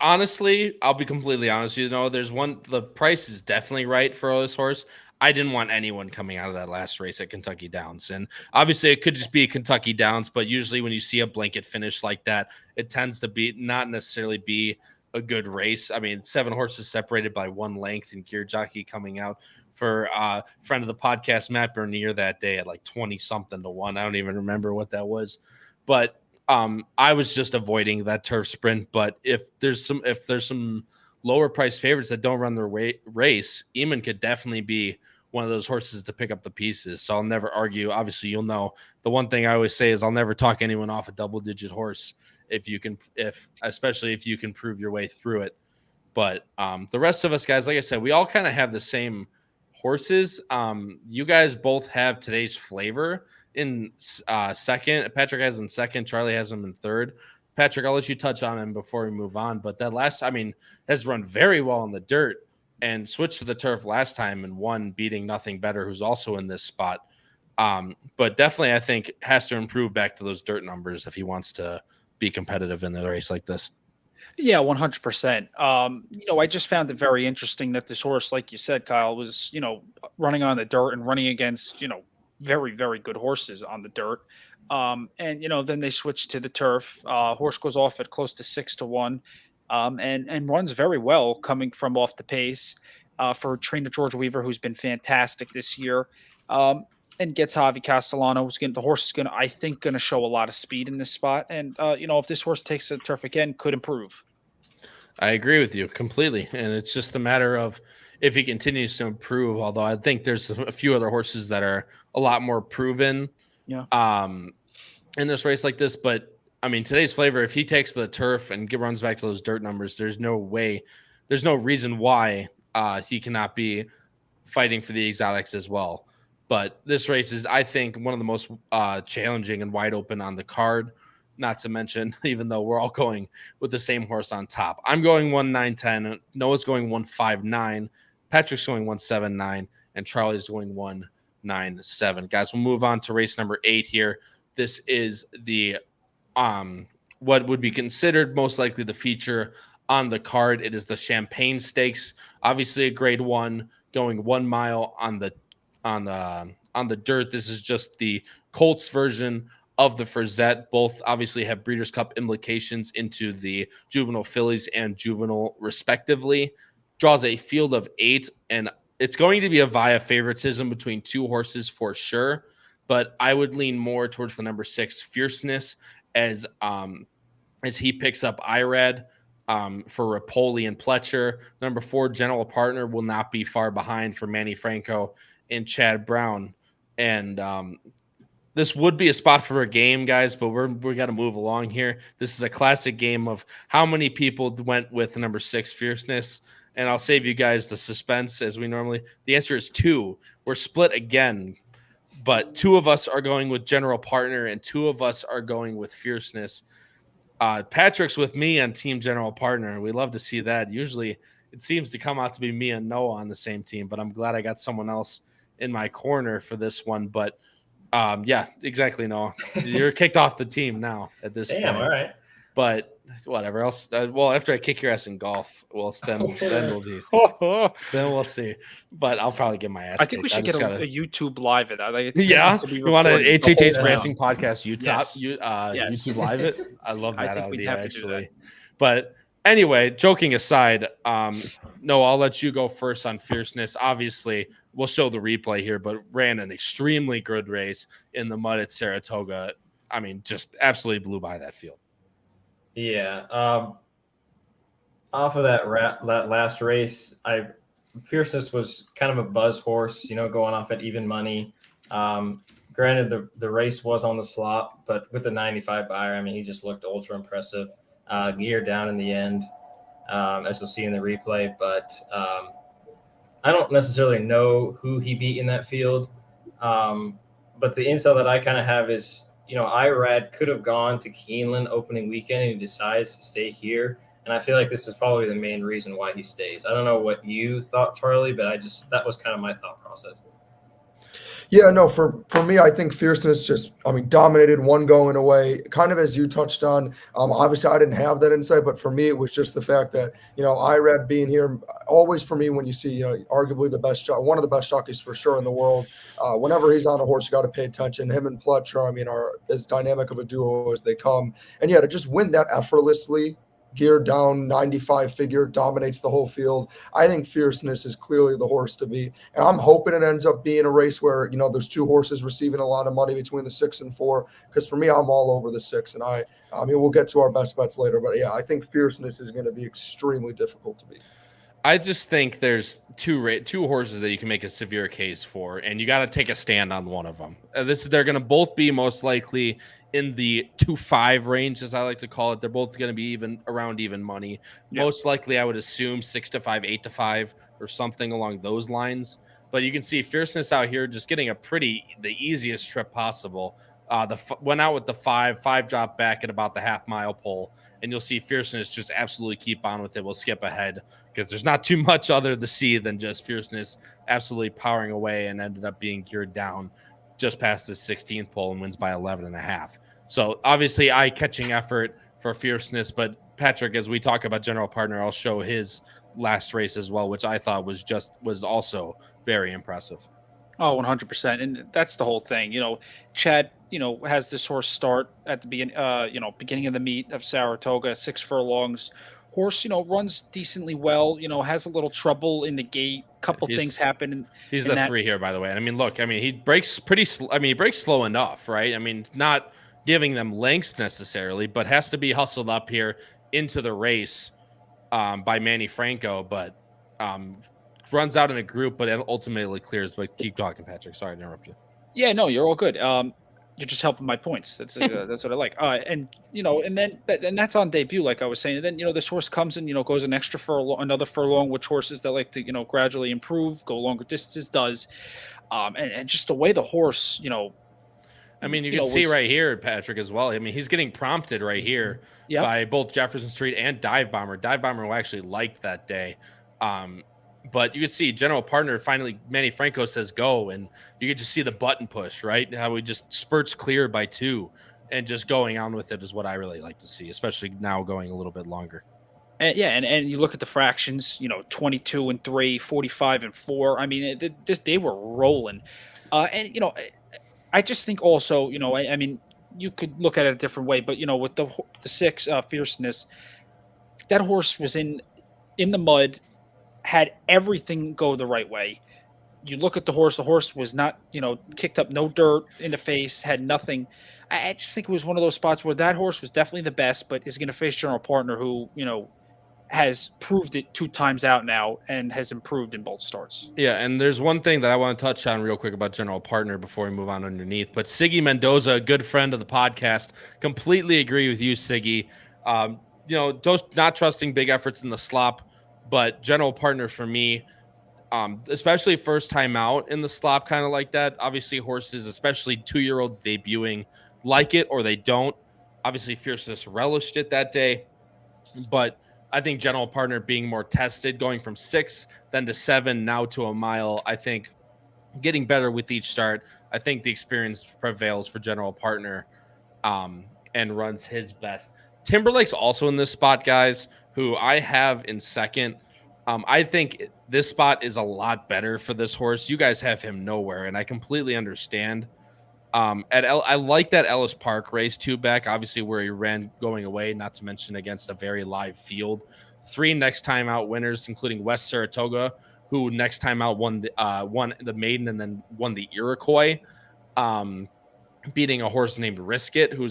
honestly, I'll be completely honest. The price is definitely right for this horse. I didn't want anyone coming out of that last race at Kentucky Downs, and obviously it could just be Kentucky Downs. But usually, when you see a blanket finish like that, it tends to be not necessarily be a good race. I mean, 7 horses separated by 1 length, and Gear Jockey coming out for friend of the podcast Matt Bernier that day at like 20-something to 1. I don't even remember what that was, but I was just avoiding that turf sprint. But if there's some lower price favorites that don't run their race, Eamon could definitely be one of those horses to pick up the pieces. So I'll never argue. Obviously, you'll know the one thing I always say is I'll never talk anyone off a double-digit horse especially if you can prove your way through it. But the rest of us guys, like I said, we all kind of have the same horses. You guys both have today's flavor in second. Patrick has in second. Charlie has him in third. Patrick, I'll let you touch on him before we move on. But that has run very well in the dirt and switched to the turf last time and won, beating Nothing Better, who's also in this spot. But definitely, I think, has to improve back to those dirt numbers if he wants to be competitive in the race like this. Yeah, 100%. I just found it very interesting that this horse, like you said, Kyle, was, running on the dirt and running against, very, very good horses on the dirt. And then they switch to the turf. Horse goes off at close to 6-1, and runs very well coming from off the pace for trainer George Weaver, who's been fantastic this year. And gets Javi Castellano. The horse is I think, going to show a lot of speed in this spot. And, if this horse takes the turf again, could improve. I agree with you completely. And it's just a matter of if he continues to improve, although I think there's a few other horses that are a lot more proven in this race like this. But, I mean, today's flavor, if he takes the turf and runs back to those dirt numbers, there's no reason why he cannot be fighting for the exotics as well. But this race is, I think, one of the most challenging and wide open on the card. Not to mention, even though we're all going with the same horse on top. I'm going 1-9-10. Noah's going 1-5-9. Patrick's going 1-7-9. And Charlie's going 1-9-7. Guys, we'll move on to race number 8 here. This is the what would be considered most likely the feature on the card. It is the Champagne Stakes. Obviously a grade 1, going 1 mile on the dirt. This is just the Colts version of the Frizette. Both obviously have Breeders' Cup implications into the juvenile fillies and juvenile respectively. Draws a field of 8, and it's going to be a via favoritism between 2 horses for sure, but I would lean more towards the number 6 Fierceness as he picks up Irad for Rapoli and Pletcher. Number 4 General Partner will not be far behind for Manny Franco and Chad Brown. And this would be a spot for a game, guys, but we got to move along here. This is a classic game of how many people went with the number 6 Fierceness, and I'll save you guys the suspense as we normally. The answer is 2. We're split again, but 2 of us are going with General Partner and 2 of us are going with Fierceness. Patrick's with me on Team General Partner. We love to see that. Usually it seems to come out to be me and Noah on the same team, but I'm glad I got someone else in my corner for this one. But yeah, exactly, Noah. You're kicked off the team now at this point. All right. But whatever else. Well, after I kick your ass in golf, then we'll see. But I'll probably get my ass. I think we should get a YouTube live at that. Like, yeah, you want an HHH Racing Podcast Yes. YouTube live it? I love that idea actually. But anyway, joking aside, no, I'll let you go first on Fierceness. Obviously, we'll show the replay here, but ran an extremely good race in the mud at Saratoga. I mean, just absolutely blew by that field. Yeah. Off of that last race, Fierceness was kind of a buzz horse, going off at even money. Granted, the race was on the slop, but with the 95 buyer, I mean, he just looked ultra impressive. Gear down in the end, as we'll see in the replay. But I don't necessarily know who he beat in that field, but the intel that I kind of have is, Irad could have gone to Keeneland opening weekend and he decides to stay here. And I feel like this is probably the main reason why he stays. I don't know what you thought, Charlie, but that was kind of my thought process. Yeah, no, for me, I think Fierceness dominated one going away, kind of as you touched on. Obviously, I didn't have that insight, but for me, it was just the fact that, Irad being here, always for me, when you see, arguably one of the best jockeys for sure in the world, whenever he's on a horse, you got to pay attention. Him and Pletcher, are as dynamic of a duo as they come. And yeah, to just win that effortlessly, geared down, 95 figure, dominates the whole field. I think Fierceness is clearly the horse to beat. And I'm hoping it ends up being a race where, there's two horses receiving a lot of money between the 6 and 4. Because for me, I'm all over the 6. And we'll get to our best bets later. But yeah, I think Fierceness is going to be extremely difficult to beat. I just think there's two horses that you can make a severe case for, and you got to take a stand on one of them. They're going to both be most likely in the 2-5 range, as I like to call it. They're both going to be around even money. Yep. Most likely, I would assume 6-5, 8-5, or something along those lines. But you can see Fierceness out here just getting the easiest trip possible. Went out with the 5 drop back at about the half-mile pole, and you'll see Fierceness just absolutely keep on with it. We'll skip ahead because there's not too much other to see than just Fierceness absolutely powering away and ended up being geared down just past the 16th pole and wins by 11.5. So obviously eye-catching effort for Fierceness, but Patrick, as we talk about General Partner, I'll show his last race as well, which I thought was also very impressive. Oh, 100%. And that's the whole thing. Chad, has this horse start at the beginning of the meet of Saratoga, 6 furlongs. Horse, runs decently well, has a little trouble in the gate. Couple things happen. He's the 3 here, by the way. And look, he breaks pretty slow. He breaks slow enough, right? Not giving them lengths necessarily, but has to be hustled up here into the race by Manny Franco, but runs out in a group, but ultimately clears. But keep talking, Patrick. Sorry to interrupt you. Yeah, no, you're all good. You're just helping my points. That's what I like. And that's on debut, like I was saying. And then this horse comes and goes an extra another furlong, which horses that like to gradually improve, go longer distances does, and just the way the horse you can see right here, Patrick, as well. He's getting prompted right here by both Jefferson Street and Dive Bomber. Dive Bomber who actually liked that day. But you can see General Partner, finally, Manny Franco says go, and you can just see the button push, right? How he just spurts clear by 2 and just going on with it is what I really like to see, especially now going a little bit longer. And you look at the fractions, 22 and 3, 45 and 4. They were rolling. I just think also, you could look at it a different way, but, with the 6 Fierceness, that horse was in the mud, had everything go the right way. You look at the horse was not, kicked up, no dirt in the face, had nothing. I just think it was one of those spots where that horse was definitely the best, but is going to face General Partner who, has proved it 2 times out now and has improved in both starts. Yeah, and there's one thing that I want to touch on real quick about General Partner before we move on underneath. But Siggy Mendoza, a good friend of the podcast, completely agree with you, Siggy. Those not trusting big efforts in the slop, but General Partner for me, especially first time out in the slop, kind of like that. Obviously, horses, especially 2-year-olds debuting, like it or they don't. Obviously, Fierceness relished it that day, but I think General Partner being more tested, going from 6 then to 7, now to a mile. I think getting better with each start. I think the experience prevails for General Partner and runs his best. Timberlake's also in this spot, guys, who I have in second. I think this spot is a lot better for this horse. You guys have him nowhere, and I completely understand. I like that Ellis Park race too back, obviously where he ran going away, not to mention against a very live field. 3 next time out winners, including West Saratoga, who next time out won the maiden and then won the Iroquois, beating a horse named Risk It, who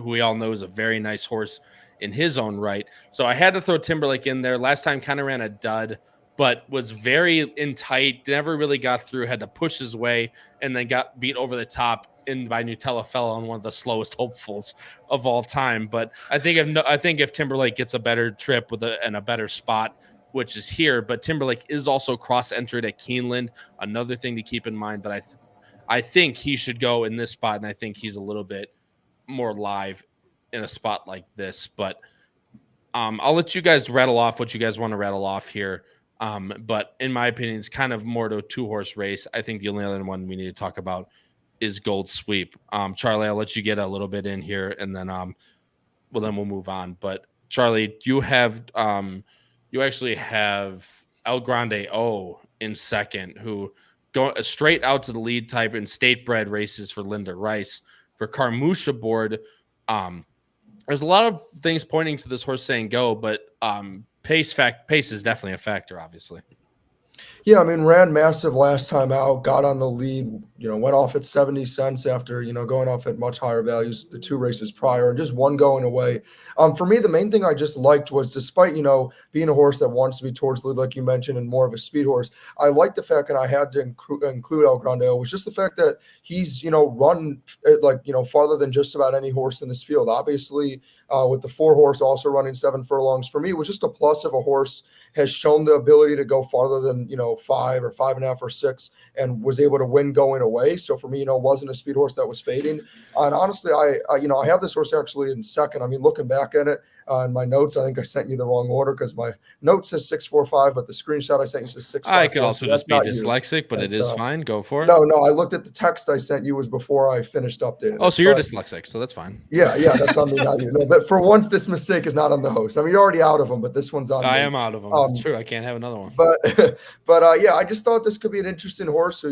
we all know is a very nice horse in his own right. So I had to throw Timberlake in there. Last time kind of ran a dud, but was very in tight, never really got through, had to push his way, and then got beat over the top by Nutella Fella on one of the slowest hopefuls of all time. But I think if Timberlake gets a better trip and a better spot which is here. But Timberlake is also cross-entered at Keeneland. Another thing to keep in mind. But I think he should go in this spot, and I think he's a little bit more live in a spot like this. But I'll let you guys rattle off what you guys want to rattle off here. But in my opinion, it's kind of more to a 2-horse race. I think the only other one we need to talk about is Gold Sweep. Charlie, I'll let you get a little bit in here, and then we'll move on. But Charlie, you actually have El Grande O in second, who go straight out to the lead type in state bred races for Linda Rice. For Carmouche board, there's a lot of things pointing to this horse saying go, but pace is definitely a factor, obviously. Yeah, I mean, ran massive last time out, got on the lead, went off at 70 cents after, going off at much higher values the 2 races prior, and just one going away. For me, the main thing I just liked was, despite, being a horse that wants to be towards the lead, like you mentioned, and more of a speed horse, I like the fact, and I had to include El Grande, was just the fact that he's, run farther than just about any horse in this field. Obviously, with the 4-horse also running 7 furlongs, for me, it was just a plus if a horse has shown the ability to go farther than 5 or 5.5 or 6, and was able to win going away. So for me, it wasn't a speed horse that was fading. And honestly, I have this horse actually in second. I mean, looking back at it in my notes, I think I sent you the wrong order, because my note says 645, but the screenshot I sent you says 655. I could also just be dyslexic, but it is fine. Go for it. No, I looked at the text I sent you was before I finished updating. Oh, so you're dyslexic, so that's fine. Yeah, that's on me, not you. No, but for once, this mistake is not on the host. I mean, you're already out of them, but this one's on me. I am out of them. It's true. I can't have another one. But yeah, I just thought this could be an interesting horse. So,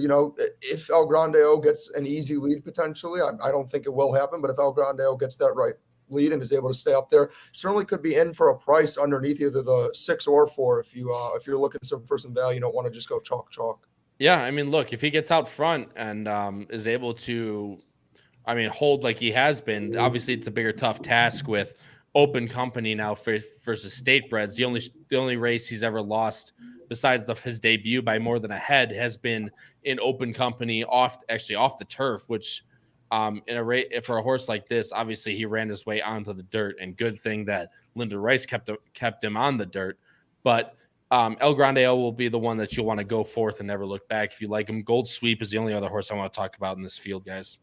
if El Grande O gets an easy lead potentially, I don't think it will happen, but if El Grande O gets that right lead and is able to stay up there, certainly could be in for a price underneath either the 6 or 4 if you're looking for some value. You don't want to just go chalk. Yeah, I mean, look, if he gets out front and is able to, hold like he has been, obviously it's a bigger, tough task with open company now versus state breds. The only race he's ever lost besides his debut by more than a head has been in open company off the turf, which in a race for a horse like this, obviously he ran his way onto the dirt, and good thing that Linda Rice kept him on the dirt. But El Grande O will be the one that you'll want to go forth and never look back if you like him. Gold Sweep is the only other horse I want to talk about in this field, guys.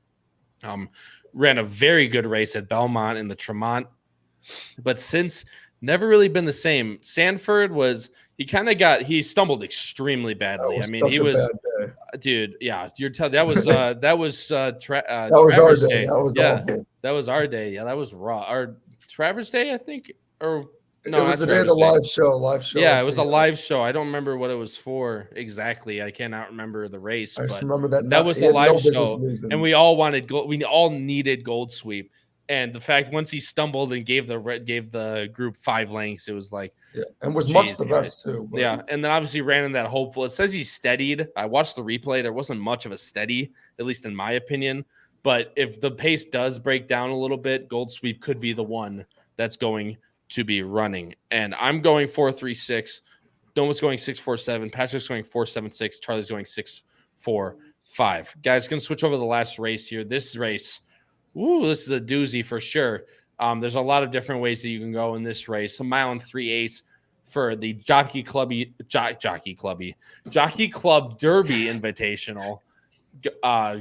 Ran a very good race at Belmont in the Tremont, but since never really been the same. Sanford he stumbled extremely badly. He was dude. Yeah, that was our day. That was our day. Yeah, that was raw. Our Travers Day, I think, or no, it was the day of the live show. Yeah, it was a live show. I don't remember what it was for exactly. I cannot remember the race. I just remember that was the live show, and we all wanted gold. We all needed Gold Sweep. And the fact once he stumbled and gave the group 5 lengths, it was like, and was much the best too. But. Yeah, and then obviously ran in that hopeful. It says he steadied. I watched the replay. There wasn't much of a steady, at least in my opinion. But if the pace does break down a little bit, Gold Sweep could be the one that's going to be running. And I'm going 4.36. Doma's going 6.47. Patrick's going 4.76. Charlie's going 6.45. Guys, gonna switch over to the last race here. This race. Ooh, this is a doozy for sure. There's a lot of different ways that you can go in this race. A 1 3/8 for the Jockey Club Derby Invitational,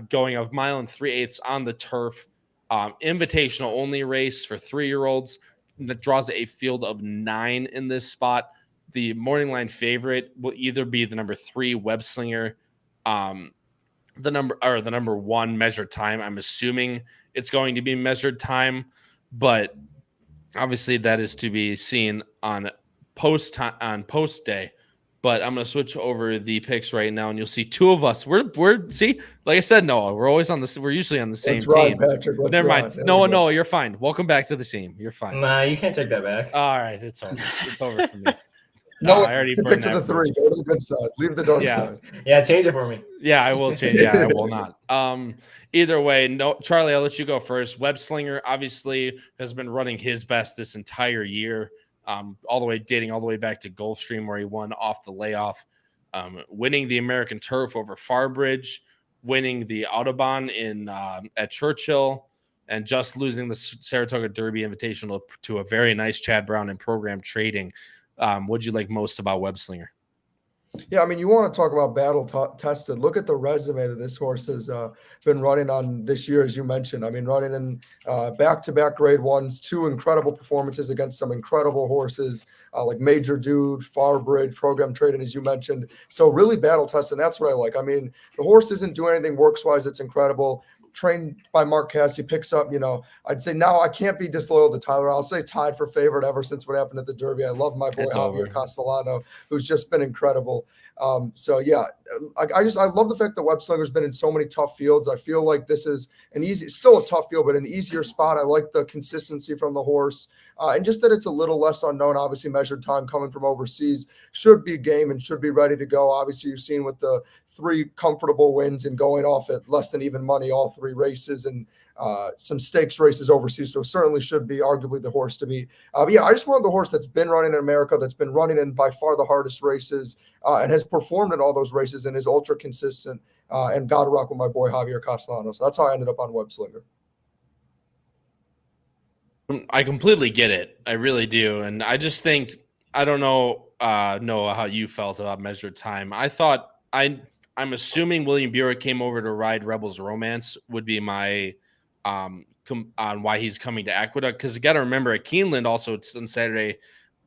going a 1 3/8 on the turf. Invitational only race for 3-year-olds that draws a field of 9 in this spot. The morning line favorite will either be the number 3 Web Slinger, the number 1 Measured Time. I'm assuming it's going to be Measured Time, but obviously that is to be seen on post day. But I'm going to switch over the picks right now, and you'll see 2 of us. We're see, like I said, Noah, we're always we're usually on the same team. Patrick. Never mind. Noah, you're fine. Welcome back to the team. You're fine. Nah, you can't take that back. All right, it's over. It's over for me. No, I already pick to the 3. Go to the good side. Leave the dark side. Yeah, change it for me. Yeah, I will change. Yeah, I will not. Either way, no, Charlie, I'll let you go first. Web Slinger obviously has been running his best this entire year, dating all the way back to Gulfstream, where he won off the layoff, winning the American Turf over Farbridge, winning the Autobahn at Churchill, and just losing the Saratoga Derby Invitational to a very nice Chad Brown in program trading. What'd you like most about Web Slinger? Yeah, I mean, you want to talk about battle tested. Look at the resume that this horse has been running on this year, as you mentioned. I mean, running in back-to-back grade ones, 2 incredible performances against some incredible horses like Major Dude, Farbridge, Program Trading, as you mentioned. So really battle tested. That's what I like. I mean, the horse isn't doing anything works-wise. It's incredible. Trained by Mark Cassie, picks up, I'd say now I can't be disloyal to Tyler. I'll say tied for favorite ever since what happened at the Derby. I love my boy Javier Castellano, who's just been incredible. So yeah, I love the fact that Web Slinger's been in so many tough fields. I feel like this is still a tough field, but an easier spot. I like the consistency from the horse, and just that it's a little less unknown. Obviously, measured time coming from overseas should be game and should be ready to go. Obviously, you've seen with the 3 comfortable wins and going off at less than even money all 3 races and some stakes races overseas. So certainly should be arguably the horse to beat. But yeah, I just wanted the horse that's been running in America, that's been running in by far the hardest races, and has performed in all those races and is ultra consistent. And got to rock with my boy Javier Castellano. So that's how I ended up on Web Slinger. I completely get it. I really do. And I just think, I don't know, Noah, how you felt about measured time. I thought I'm assuming William Buick came over to ride Rebels Romance would be my on why he's coming to Aqueduct, because you got to remember at Keeneland also on Saturday,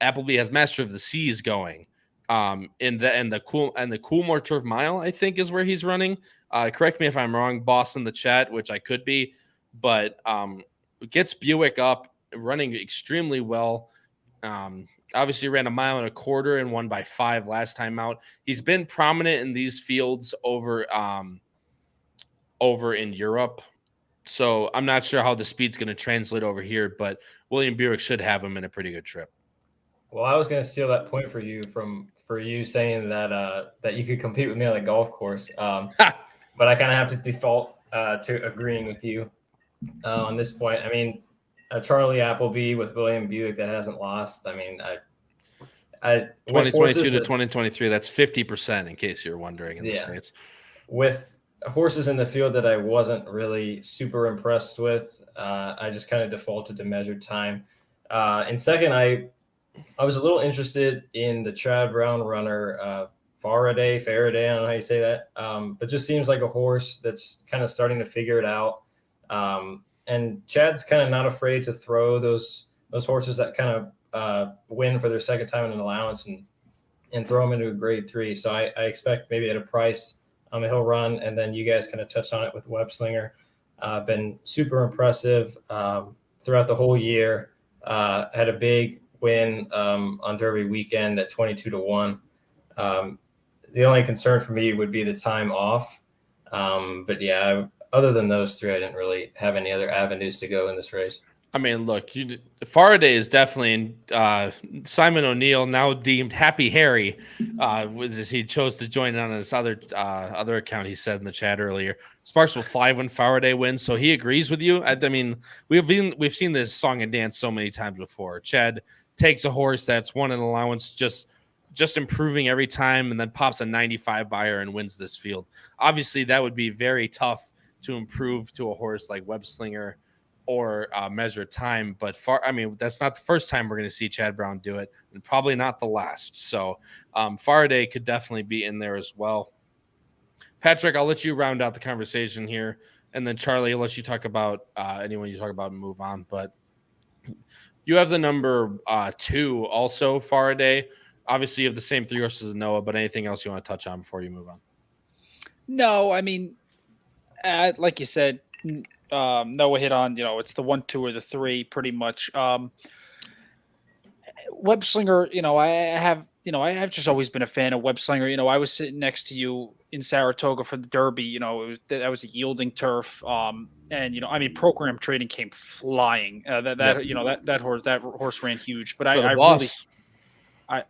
Appleby has Master of the Seas going. In the Coolmore Turf Mile, I think, is where he's running. Correct me if I'm wrong, boss in the chat, which I could be, but gets Buick up, running extremely well. Obviously ran 1.25 miles and won by 5 last time out. He's been prominent in these fields over in Europe. So I'm not sure how the speed's going to translate over here, but William Buick should have him in a pretty good trip. Well, I was going to steal that point for you saying that that you could compete with me on the golf course. But I kind of have to default to agreeing with you on this point. I mean, Charlie Appleby with William Buick that hasn't lost. I mean, I 2022 to 2023, that's 50%, in case you're wondering in the States. With horses in the field that I wasn't really super impressed with, I just kind of defaulted to measured time. And second, I was a little interested in the Chad Brown runner, Faraday, I don't know how you say that, but just seems like a horse that's kind of starting to figure it out. And Chad's kind of not afraid to throw those horses that kind of win for their second time in an allowance and throw them into a grade 3. So I expect maybe at a price he'll run, and then you guys kind of touched on it with Web Slinger. Been super impressive throughout the whole year. Had a big win on Derby weekend at 22-1. The only concern for me would be the time off. But yeah, other than those 3, I didn't really have any other avenues to go in this race. I mean, look, Faraday is definitely Simon O'Neill, now deemed Happy Harry, he chose to join on his other account. He said in the chat earlier, Sparks will fly when Faraday wins, so he agrees with you. I mean, we've seen this song and dance so many times before. Chad takes a horse that's won an allowance, just improving every time, and then pops a 95 buyer and wins this field. Obviously, that would be very tough to improve to a horse like Web Slinger or measured time, but that's not the first time we're going to see Chad Brown do it, and probably not the last. So Faraday could definitely be in there as well. Patrick, I'll let you round out the conversation here, and then Charlie, I'll let you talk about anyone you talk about and move on. But you have the number 2 also, Faraday. Obviously, you have the same 3 horses as Noah, but anything else you want to touch on before you move on? No, I mean, like you said, Noah hit on, it's the 1, 2, or the 3 pretty much. Web Slinger, I have just always been a fan of Web Slinger. I was sitting next to you in Saratoga for the Derby. That was a yielding turf. And Program Trading came flying. That horse ran huge. But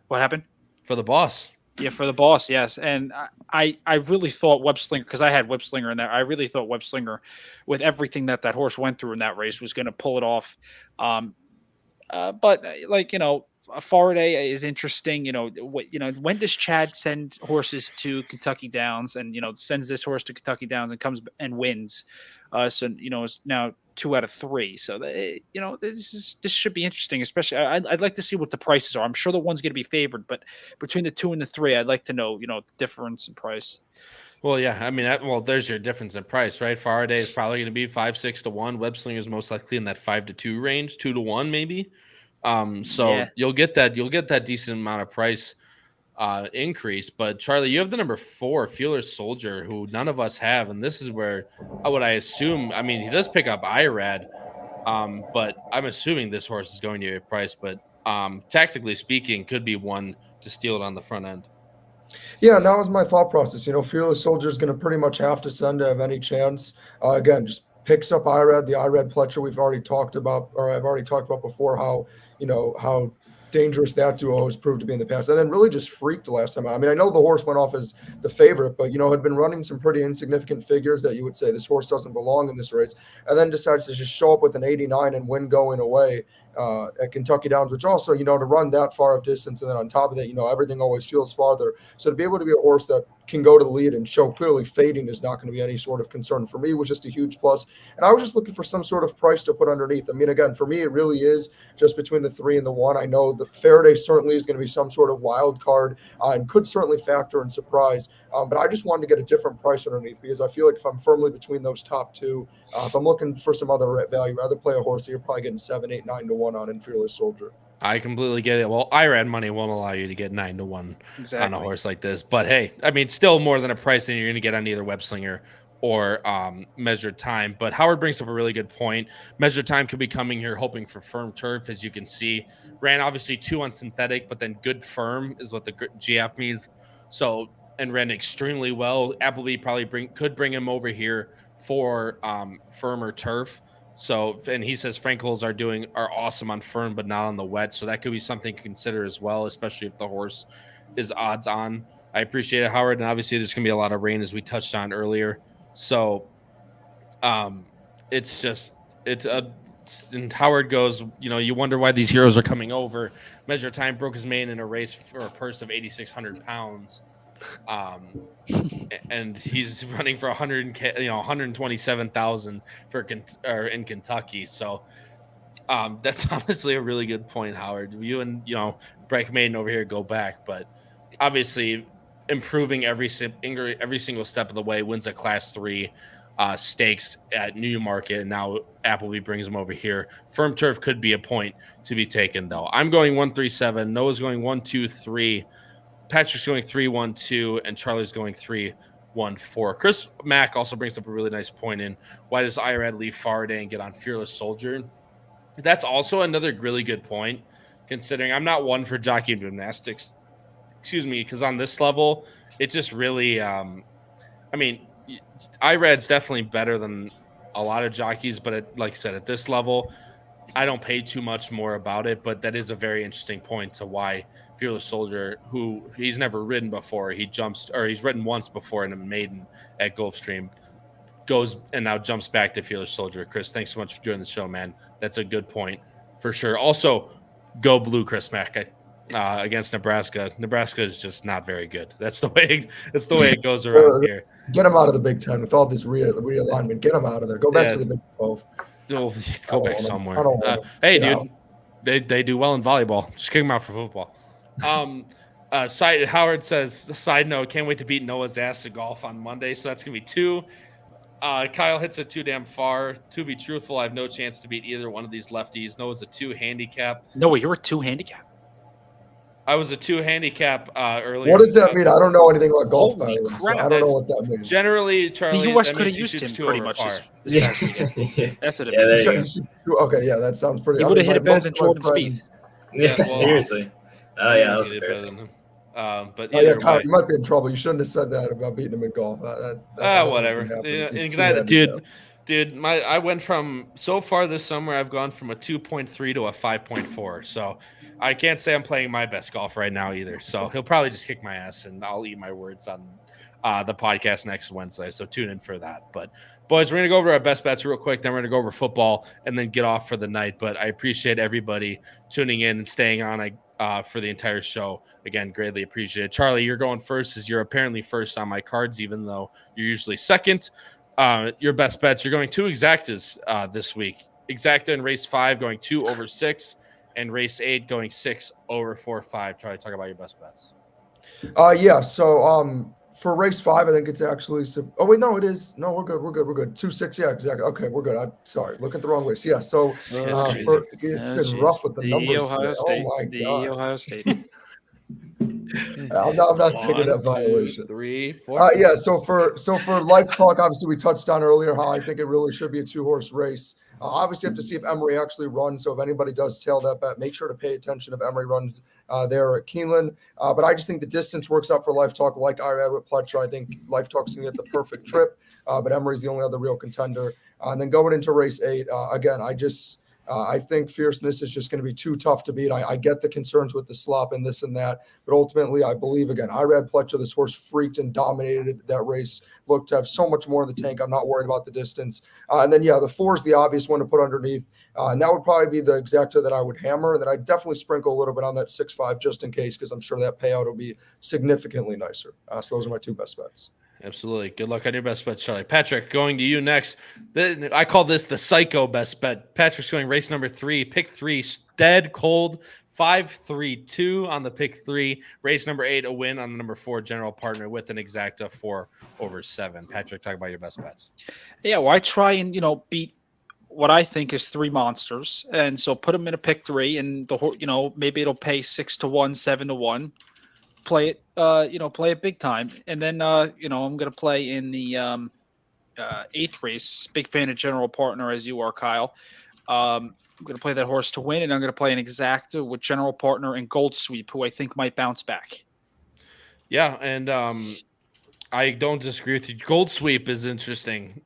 what happened? For the boss. Yeah, for the boss, yes. And I really thought Web Slinger, because I had Web Slinger in there, I really thought Web Slinger, with everything that horse went through in that race, was going to pull it off. But Faraday is interesting. When does Chad send horses to Kentucky Downs, and sends this horse to Kentucky Downs and comes and wins? So now 2 out of 3. So this should be interesting. Especially, I'd like to see what the prices are. I'm sure the one's going to be favored, but between the 2 and the 3, I'd like to know the difference in price. Well, yeah, I mean, there's your difference in price, right? Faraday is probably going to be 5-6 to 1. Web Slinger is most likely in that 5 to 2 range, 2 to 1 maybe. So you'll get that decent amount of price increase. But Charlie, you have the number 4 Fearless Soldier, who none of us have, and this is where what I assume. I mean, he does pick up IRAD, but I'm assuming this horse is going to get a price. But tactically speaking, could be one to steal it on the front end. Yeah, and that was my thought process. Fearless Soldier is going to pretty much have to send to have any chance. Again, just picks up IRAD, the IRAD Pletcher we've already talked about, or I've already talked about before, how dangerous that duo has proved to be in the past. And then really just freaked last time. I mean, I know the horse went off as the favorite, but, had been running some pretty insignificant figures that you would say this horse doesn't belong in this race, and then decides to just show up with an 89 and win going away at Kentucky Downs, which also, to run that far of distance. And then on top of that, everything always feels farther. So to be able to be a horse that can go to the lead and show clearly fading is not going to be any sort of concern for me. It was just a huge plus. And I was just looking for some sort of price to put underneath. I mean, again, for me, it really is just between the 3 and the 1. I know the Faraday certainly is going to be some sort of wild card and could certainly factor in surprise. But I just wanted to get a different price underneath, because I feel like if I'm firmly between those top 2, if I'm looking for some other value, rather play a horse that you're probably getting 7, 8, 9 to 1 on in Fearless Soldier. I completely get it. Well, IRAD money won't allow you to get 9 to 1 on a horse like this. But hey, I mean, still more than a price than you're going to get on either Web Slinger or Measured Time. But Howard brings up a really good point. Measured Time could be coming here hoping for firm turf, as you can see. Ran obviously 2 on synthetic, but then good firm is what the GF means. So, and ran extremely well. Appleby probably could bring him over here for firmer turf. So, and he says Frankel's are awesome on firm, but not on the wet. So that could be something to consider as well, especially if the horse is odds on. I appreciate it, Howard. And obviously there's going to be a lot of rain, as we touched on earlier. So and Howard goes, you wonder why these heroes are coming over. Measure Time broke his mane in a race for a purse of 8,600 pounds. And he's running for 127,000 in Kentucky. So that's honestly a really good point, Howard. You and Break Maiden over here go back, but obviously improving every single step of the way. Wins a Class 3 stakes at Newmarket, and now Appleby brings him over here. Firm turf could be a point to be taken, though. I'm going 1-3-7. Noah's going 1-2-3. Patrick's going 3-1-2, and Charlie's going 3-1-4. Chris Mack also brings up a really nice point in why does IRAD leave Faraday and get on Fearless Soldier? That's also another really good point, considering I'm not one for jockey and gymnastics. Excuse me, because on this level, it's just really, IRAD's definitely better than a lot of jockeys, but like I said, at this level, I don't pay too much more about it, but that is a very interesting point to why Fearless Soldier, who he's never ridden before, he's ridden once before in a maiden at Gulfstream, goes and now jumps back to Fearless Soldier. Chris, thanks so much for doing the show, man. That's a good point for sure. Also, go blue, Chris Mack. Against Nebraska. Nebraska is just not very good. That's the way it goes around here. Get him out of the Big Ten with all this realignment. Get him out of there. Go back to the Big 12. Go back somewhere. Hey, dude, they do well in volleyball. Just kick them out for football. Howard says, side note, can't wait to beat Noah's ass at golf on Monday. So that's going to be 2. Kyle hits it too damn far. To be truthful, I have no chance to beat either one of these lefties. Noah's a 2 handicap. Noah, you're a 2 handicap? I was a 2 handicap earlier. What does that mean? I don't know anything about golf. Holy crap, I don't know what that means. Generally, Charlie, the U.S. could have used him pretty much this past weekend. That's what it means. Okay, yeah, that sounds pretty. He would have hit it better than Jordan Spieth. Yeah, seriously. That was embarrassing. But Kyle, you might be in trouble. You shouldn't have said that about beating him in golf. Whatever. Dude, I went from so far this summer. I've gone from a 2.3 to a 5.4. So I can't say I'm playing my best golf right now either. So he'll probably just kick my ass, and I'll eat my words on the podcast next Wednesday. So tune in for that. But boys, we're gonna go over our best bets real quick. Then we're gonna go over football and then get off for the night. But I appreciate everybody tuning in and staying on for the entire show. Again, greatly appreciate it. Charlie, you're going first, as you're apparently first on my cards, even though you're usually second. your best bets. You're going 2 exactas this week. Exacta in race 5 going 2 over 6, and race 8 going 6 over 4-5. Try to talk about your best bets. Yeah. So for race 5, I think it's actually. Oh wait, no, it is. No, we're good. We're good. We're good. 2-6. Yeah, exactly. Okay, we're good. I'm sorry. Looking at the wrong race. Yeah. So it's been rough with the numbers today. Oh my god. Ohio State. I'm not taking that 1, violation. 2, 3, 4. Yeah. So for Life Talk, obviously we touched on earlier how I think it really should be a 2-horse race. Obviously, have to see if Emery actually runs. So if anybody does tail that bet, make sure to pay attention if Emery runs there at Keeneland. But I just think the distance works out for Life Talk. Like I read with Pletcher, I think Life Talk's going to get the perfect trip. But Emery's the only other real contender. And then going into race 8, again, I think Fierceness is just going to be too tough to beat. I get the concerns with the slop and this and that, but ultimately I believe, again, I read Pletcher, this horse freaked and dominated that race, looked to have so much more in the tank. I'm not worried about the distance. And then, the 4 is the obvious one to put underneath. And that would probably be the exacta that I would hammer. And then I'd definitely sprinkle a little bit on that 6-5 just in case, because I'm sure that payout will be significantly nicer. So those are my 2 best bets. Absolutely. Good luck on your best bet, Charlie. Patrick, going to you next. I call this the psycho best bet. Patrick's going race number 3, pick 3, dead cold, 5-3-2 on the pick 3. Race number 8, a win on the number 4 general partner with an exacta 4 over 7. Patrick, talk about your best bets. Yeah, well, I try and beat what I think is 3 monsters, and so put them in a pick 3, and maybe it'll pay 6-1, 7-1. Play it, play it big time. And then, I'm going to play in the 8th race. Big fan of general partner as you are, Kyle. I'm going to play that horse to win, and I'm going to play an exacta with general partner and Gold Sweep, who I think might bounce back. Yeah, and I don't disagree with you. Gold Sweep is interesting.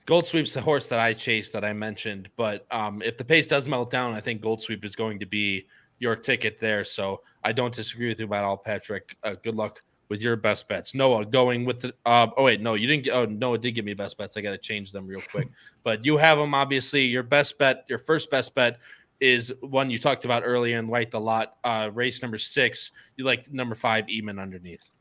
Gold Sweep's the horse that I chased that I mentioned, but if the pace does melt down, I think Gold Sweep is going to be your ticket there. So I don't disagree with you about all, Patrick. Good luck with your best bets. Noah going with the you didn't get Noah did give me best bets. I got to change them real quick. But you have them, obviously. Your best bet, your first best bet is one you talked about earlier and liked a lot. Race number 6. You like number 5, Eamon underneath.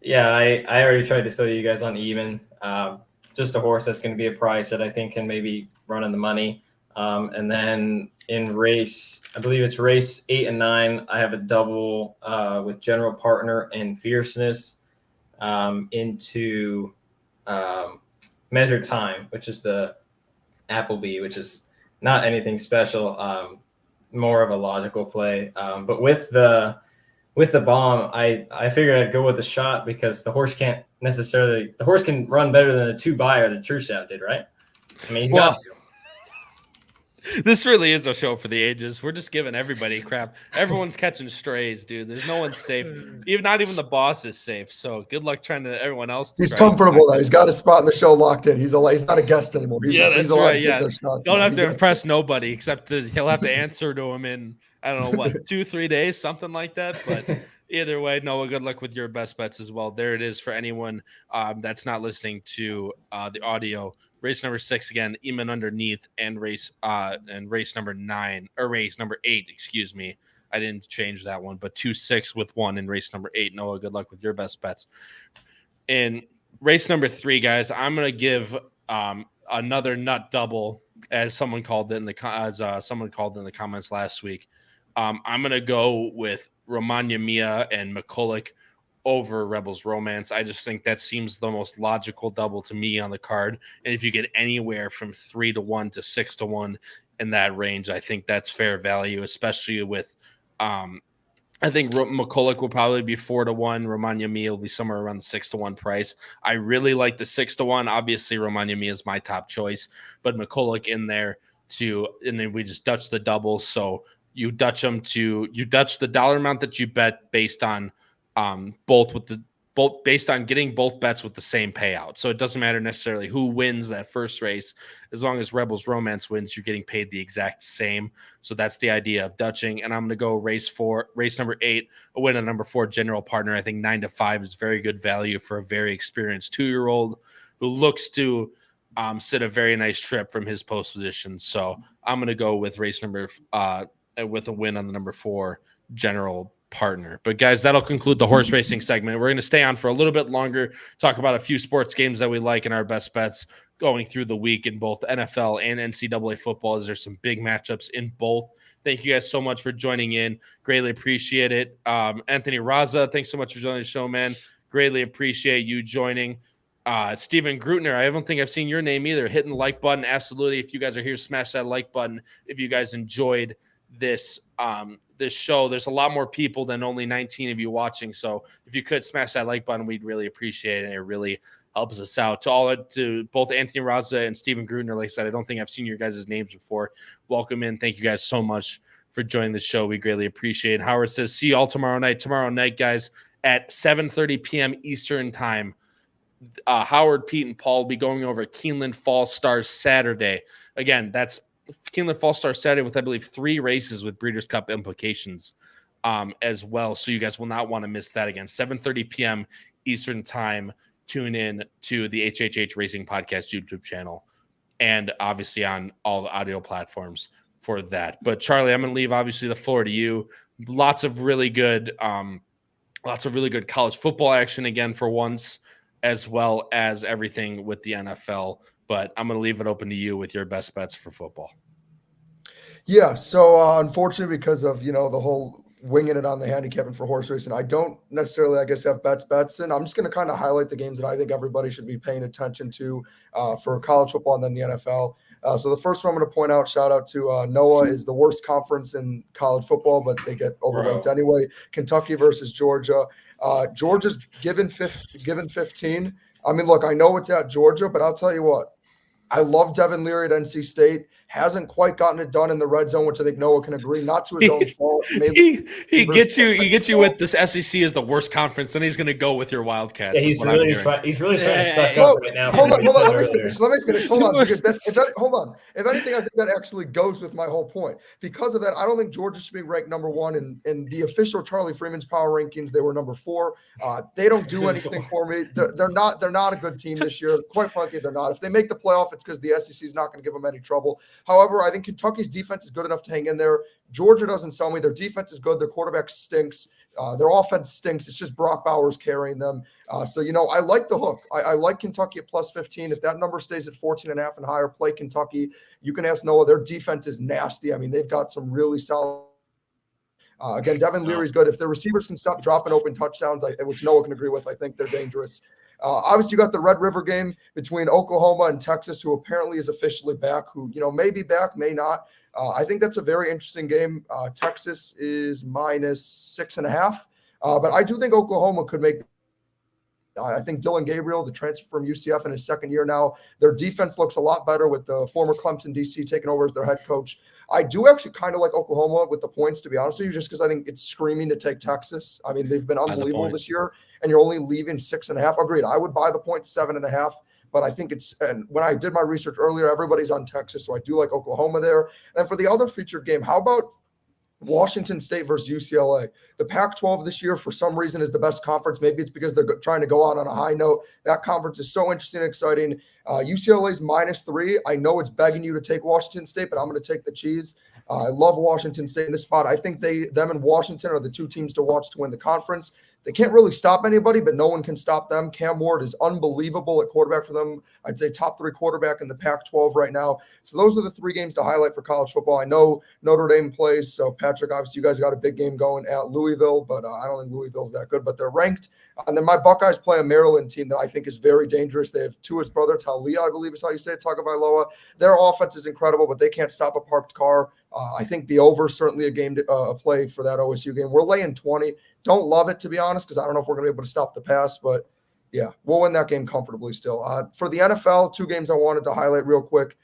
Yeah, I already tried to sell you guys on Eamon. Just a horse that's going to be a price that I think can maybe run in the money. And then in race, I believe it's race 8 and 9, I have a double with general partner and Fierceness into Measured Time, which is the Appleby, which is not anything special, more of a logical play. But with the bomb, I figured I'd go with the shot because the horse can run better than the 2 buyer that True Shot did, right? I mean, he's got to. This really is a show for the ages. We're just giving everybody crap. Everyone's catching strays, dude. There's no one safe. Not even the boss is safe. So good luck trying to everyone else. He's comfortable now. He's got a spot in the show locked in. He's not a guest anymore. That's right. Yeah. Don't have to impress nobody except he'll have to answer to him in, I don't know what, 2-3 days, something like that. But either way, Noah, good luck with your best bets as well. There it is for anyone that's not listening to the audio. Race number 6 again, Eamon underneath, and race number 9 or race number 8. Excuse me, I didn't change that one, but 2-6 with 1 in race number 8. Noah, good luck with your best bets. In race number 3, guys, I'm gonna give another nut double, as someone called it in the comments last week. I'm gonna go with Romagna Mia and McCulloch over Rebels Romance. I just think that seems the most logical double to me on the card. And if you get anywhere from 3-1 to 6-1 in that range, I think that's fair value, especially with I think McCulloch will probably be 4-1. Romagna Mia will be somewhere around the 6-1 price. I really like the 6-1. Obviously, Romagna Mia is my top choice, but McCulloch in there too. And then we just Dutch the double. So you Dutch the dollar amount that you bet based on based on getting both bets with the same payout. So it doesn't matter necessarily who wins that first race. As long as Rebels Romance wins, you're getting paid the exact same. So that's the idea of Dutching. And I'm going to go race number 8, a win on number 4 general partner. I think 9-5 is very good value for a very experienced 2-year-old who looks to sit a very nice trip from his post position. So I'm going to go with race number with a win on the number 4 general partner. But guys, that'll conclude the horse racing segment. We're going to stay on for a little bit longer, talk about a few sports games that we like and our best bets going through the week in both NFL and NCAA football, as there's some big matchups in both. Thank you guys so much for joining in. Greatly appreciate it. Anthony Raza, thanks so much for joining the show, man. Greatly appreciate you joining. Steven Grutner, I don't think I've seen your name either. Hitting the like button. Absolutely. If you guys are here, smash that like button. If you guys enjoyed this show, there's a lot more people than only 19 of you watching. So if you could smash that like button, we'd really appreciate it. And it really helps us out. To both Anthony Raza and Steven Grutner, like I said, I don't think I've seen your guys' names before. Welcome in. Thank you guys so much for joining the show. We greatly appreciate it. Howard says, see you all tomorrow night. Tomorrow night, guys, at 7:30 p.m. Eastern time. Howard, Pete, and Paul will be going over Keeneland Fall Stars Saturday. Again, that's Keeneland Fall Stars Saturday with, I believe, 3 races with Breeders' Cup implications as well. So you guys will not want to miss that. Again, 7:30 p.m. Eastern time. Tune in to the HHH Racing Podcast YouTube channel and obviously on all the audio platforms for that. But Charlie, I'm going to leave obviously the floor to you. Lots of really good college football action again for once, as well as everything with the NFL. But I'm going to leave it open to you with your best bets for football. Yeah, so unfortunately, because of, the whole winging it on the handicapping for horse racing, I don't necessarily, have bets in. I'm just going to kind of highlight the games that I think everybody should be paying attention to for college football and then the NFL. So the first one I'm going to point out, shout out to Noah, is the worst conference in college football, but they get overranked anyway. Kentucky versus Georgia. Georgia's given 15. I mean, look, I know it's at Georgia, but I'll tell you what. I love Devin Leary at NC State. Hasn't quite gotten it done in the red zone, which I think Noah can agree. Not to his own fault. He gets you with this SEC is the worst conference, and he's going to go with your Wildcats. Yeah, he's really trying to suck up right now. Hold on. Let me finish. Hold on. Hold on. If anything, I think that actually goes with my whole point. Because of that, I don't think Georgia should be ranked number 1 in the official Charlie Freeman's power rankings. They were number 4. They don't do anything for me. They're not a good team this year. Quite frankly, they're not. If they make the playoff, it's because the SEC is not going to give them any trouble. However, I think Kentucky's defense is good enough to hang in there. Georgia doesn't sell me. Their defense is good. Their quarterback stinks. Their offense stinks. It's just Brock Bowers carrying them. So I like the hook. I like Kentucky at plus 15. If that number stays at 14.5 and higher, play Kentucky. You can ask Noah. Their defense is nasty. I mean, they've got some really solid. Again, Devin Leary's good. If the receivers can stop dropping open touchdowns, which Noah can agree with, I think they're dangerous. Obviously, you got the Red River game between Oklahoma and Texas, who apparently is officially back, who, may be back, may not. I think that's a very interesting game. Texas is minus 6.5. But I do think Oklahoma could make. I think Dylan Gabriel, the transfer from UCF in his second year now, their defense looks a lot better with the former Clemson DC taking over as their head coach. I do actually kind of like Oklahoma with the points, to be honest with you, just because I think it's screaming to take Texas. I mean, they've been unbelievable this year, and you're only leaving 6.5. Agreed. I would buy the point 7.5, but I think and when I did my research earlier, everybody's on Texas, so I do like Oklahoma there. And for the other featured game, how about Washington State versus UCLA? The Pac-12 this year, for some reason, is the best conference. Maybe it's because they're trying to go out on a high note. That conference is so interesting and exciting. UCLA's minus 3. I know it's begging you to take Washington State, but I'm going to take the cheese. I love Washington State in this spot. I think them and Washington are the 2 teams to watch to win the conference. They can't really stop anybody, but no one can stop them. Cam Ward is unbelievable at quarterback for them. I'd say top 3 quarterback in the Pac-12 right now. So those are the 3 games to highlight for college football. I know Notre Dame plays, so Patrick, obviously you guys got a big game going at Louisville, but I don't think Louisville's that good, but they're ranked. And then my Buckeyes play a Maryland team that I think is very dangerous. They have Tua's brother, Talia, I believe is how you say it, Tagovailoa. Their offense is incredible, but they can't stop a parked car. I think the over is certainly a game to play for that OSU game. We're laying 20. Don't love it, to be honest, because I don't know if we're going to be able to stop the pass, but yeah, we'll win that game comfortably still. For the NFL, 2 games I wanted to highlight real quick.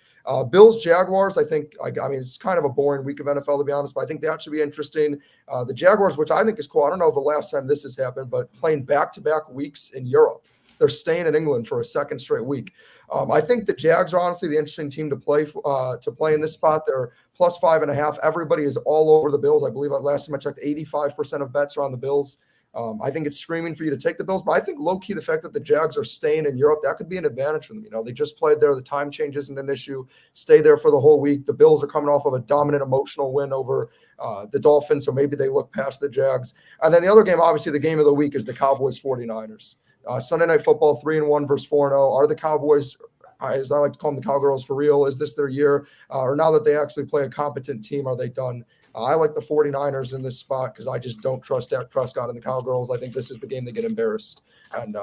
Bills, Jaguars, I mean, it's kind of a boring week of NFL, to be honest, but I think that should be interesting. The Jaguars, which I think is cool. I don't know the last time this has happened, but playing back-to-back weeks in Europe. They're staying in England for a second straight week. I think the Jags are honestly the interesting team to play in this spot. They're plus 5.5. Everybody is all over the Bills. I believe last time I checked, 85% of bets are on the Bills. I think it's screaming for you to take the Bills, but I think low-key the fact that the Jags are staying in Europe, that could be an advantage for them. They just played there. The time change isn't an issue. Stay there for the whole week. The Bills are coming off of a dominant emotional win over the Dolphins, so maybe they look past the Jags. And then the other game, obviously the game of the week, is the Cowboys 49ers. Sunday Night Football, 3-1 versus 4-0. Are the Cowboys, as I like to call them, the Cowgirls, for real? Is this their year? Or now that they actually play a competent team, are they done? I like the 49ers in this spot because I just don't trust Dak Prescott and the Cowgirls. I think this is the game they get embarrassed. And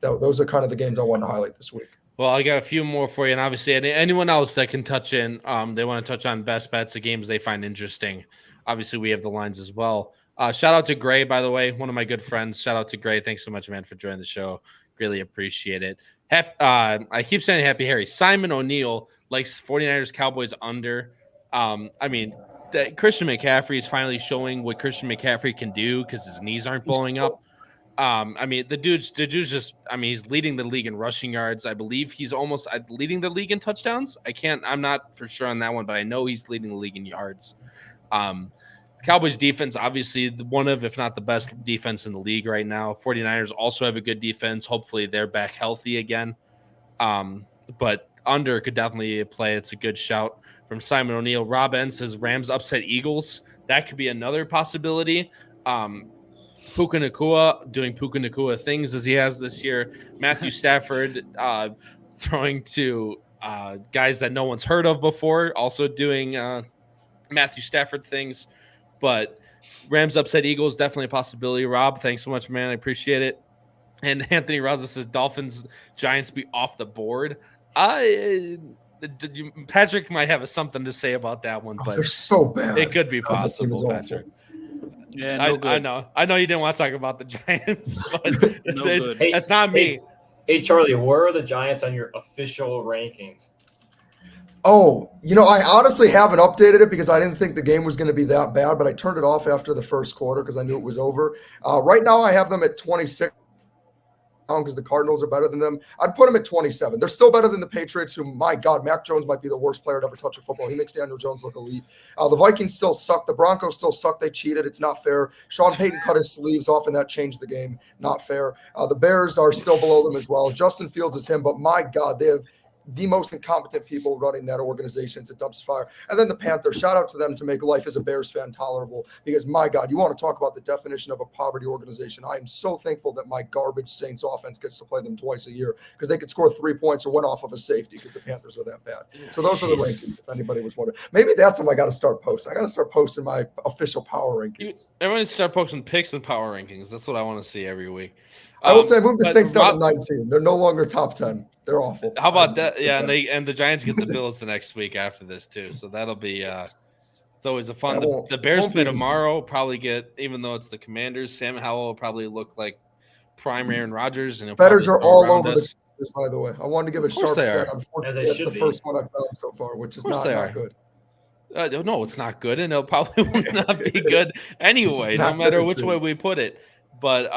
those are kind of the games I want to highlight this week. Well, I got a few more for you. And obviously, anyone else that can touch in, they want to touch on best bets, the games they find interesting. Obviously, we have the lines as well. Shout out to Gray, by the way, one of my good friends. Shout out to Gray. Thanks so much, man, for joining the show. Really appreciate it. I keep saying Happy Harry. Simon O'Neill likes 49ers Cowboys under. That Christian McCaffrey is finally showing what Christian McCaffrey can do because his knees aren't blowing up. The dude's just, he's leading the league in rushing yards. I believe he's almost leading the league in touchdowns. I'm not for sure on that one, but I know he's leading the league in yards. Cowboys defense, obviously one of, if not the best defense in the league right now. 49ers also have a good defense. Hopefully they're back healthy again. But under could definitely play. It's a good shout from Simon O'Neill. Rob N says Rams upset Eagles. That could be another possibility. Puka Nacua doing Puka Nacua things as he has this year. Matthew Stafford throwing to guys that no one's heard of before, also doing Matthew Stafford things. But Rams upset Eagles, definitely a possibility. Rob, thanks so much, man. I appreciate it. And Anthony Raza says Dolphins Giants be off the board. Patrick might have something to say about that one, but they're so bad. It could be possible, Patrick. Yeah, I know you didn't want to talk about the Giants, but good. That's not me. Hey, Charlie, where are the Giants on your official rankings? Oh, I honestly haven't updated it because I didn't think the game was going to be that bad, but I turned it off after the first quarter because I knew it was over. Right now I have them at 26 because the Cardinals are better than them. I'd put them at 27. They're still better than the Patriots, who, my God, Mac Jones might be the worst player to ever touch a football. He makes Daniel Jones look elite. The Vikings still suck. The Broncos still suck. They cheated. It's not fair. Sean Payton cut his sleeves off, and that changed the game. Not fair. The Bears are still below them as well. Justin Fields is him, but my God, they have the most incompetent people running that organization. It's a dumpster fire. And then the Panthers, shout out to them to make life as a Bears fan tolerable because, my God, you want to talk about the definition of a poverty organization. I am so thankful that my garbage Saints offense gets to play them twice a year because they could score 3 points or win off of a safety because the Panthers are that bad. So those are the rankings, if anybody was wondering. Maybe that's what I got to start posting. I got to start posting my official power rankings. Everyone start posting picks and power rankings. That's what I want to see every week. I will say I moved the Saints down to 19. They're no longer top 10. They're awful. How about that? Yeah, and the Giants get the Bills the next week after this too. So that'll be it's always a fun. The Bears play tomorrow. Probably get, even though it's the Commanders, Sam Howell will probably look like prime Aaron Rodgers. And bettors are all over the Commanders, by the way. I wanted to give a sharp stat. Unfortunately, that's the first one I've found so far, which is not good. No, it's not good, and it'll probably will not be good anyway, no matter which way we put it. But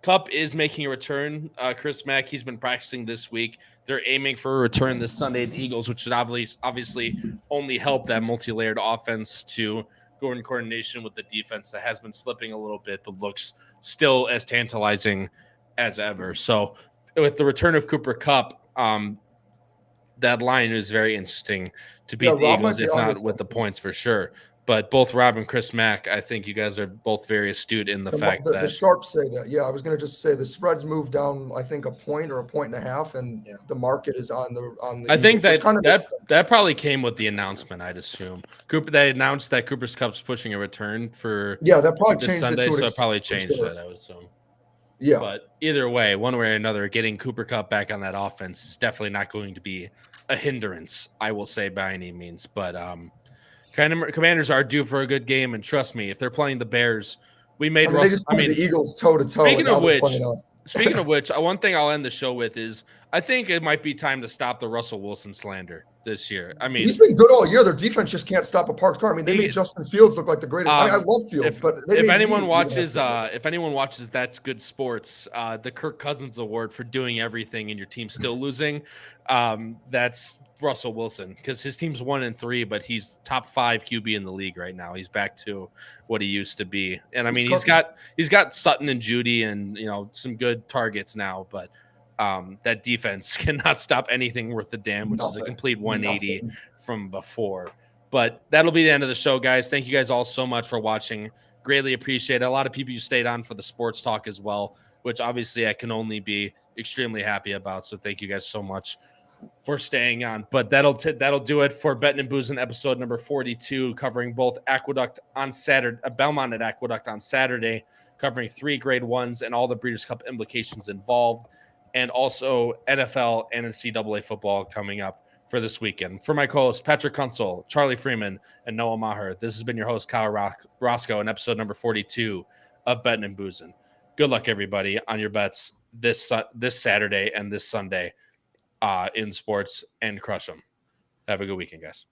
Cup is making a return. Chris Mack, he's been practicing this week. They're aiming for a return this Sunday at the Eagles, which should obviously only help that multi-layered offense to go in coordination with the defense that has been slipping a little bit, but looks still as tantalizing as ever. So with the return of Cooper Kupp, that line is very interesting to beat the Eagles, if not with the points for sure. But both Rob and Chris Mack, I think you guys are both very astute in the fact that the sharps say that. Yeah, I was going to just say the spreads moved down, I think, a point or a point and a half, and the market is on the. I think that probably came with the announcement. I'd assume they announced that Cooper's Kupp's pushing a return for that probably changed Sunday, it to so it probably changed it. I would assume. Yeah, but either way, one way or another, getting Cooper Kupp back on that offense is definitely not going to be a hindrance, I will say, by any means. But Commanders are due for a good game, and trust me, if they're playing the Bears, we made. They just put the Eagles toe to toe. Speaking of which, one thing I'll end the show with is I think it might be time to stop the Russell Wilson slander this year. I mean, he's been good all year. Their defense just can't stop a parked car. I mean, they made Justin Fields look like the greatest. I love Fields, but if anyone watches That's Good Sports, the Kirk Cousins Award for doing everything and your team still losing, that's Russell Wilson because his team's 1-3, but he's top 5 QB in the league right now. He's back to what he used to be. And I mean, he's got Sutton and Judy and, some good targets now, but that defense cannot stop anything worth the damn, which is a complete 180 from before. But that'll be the end of the show, guys. Thank you guys all so much for watching. Greatly appreciate it. A lot of people you stayed on for the sports talk as well, which obviously I can only be extremely happy about. So thank you guys so much for staying on. But that'll do it for Bettin N Boozin episode number 42, covering both Aqueduct on Saturday, Belmont at Aqueduct on Saturday, covering 3 Grade 1s and all the Breeders' Cup implications involved, and also NFL and NCAA football coming up for this weekend. For my co-hosts, Patrick Kunsel, Charlie Freeman, and Noah Maher, this has been your host, Kyle Roscoe, in episode number 42 of Bettin N Boozin. Good luck, everybody, on your bets this Saturday and this Sunday in sports, and crush them. Have a good weekend, guys.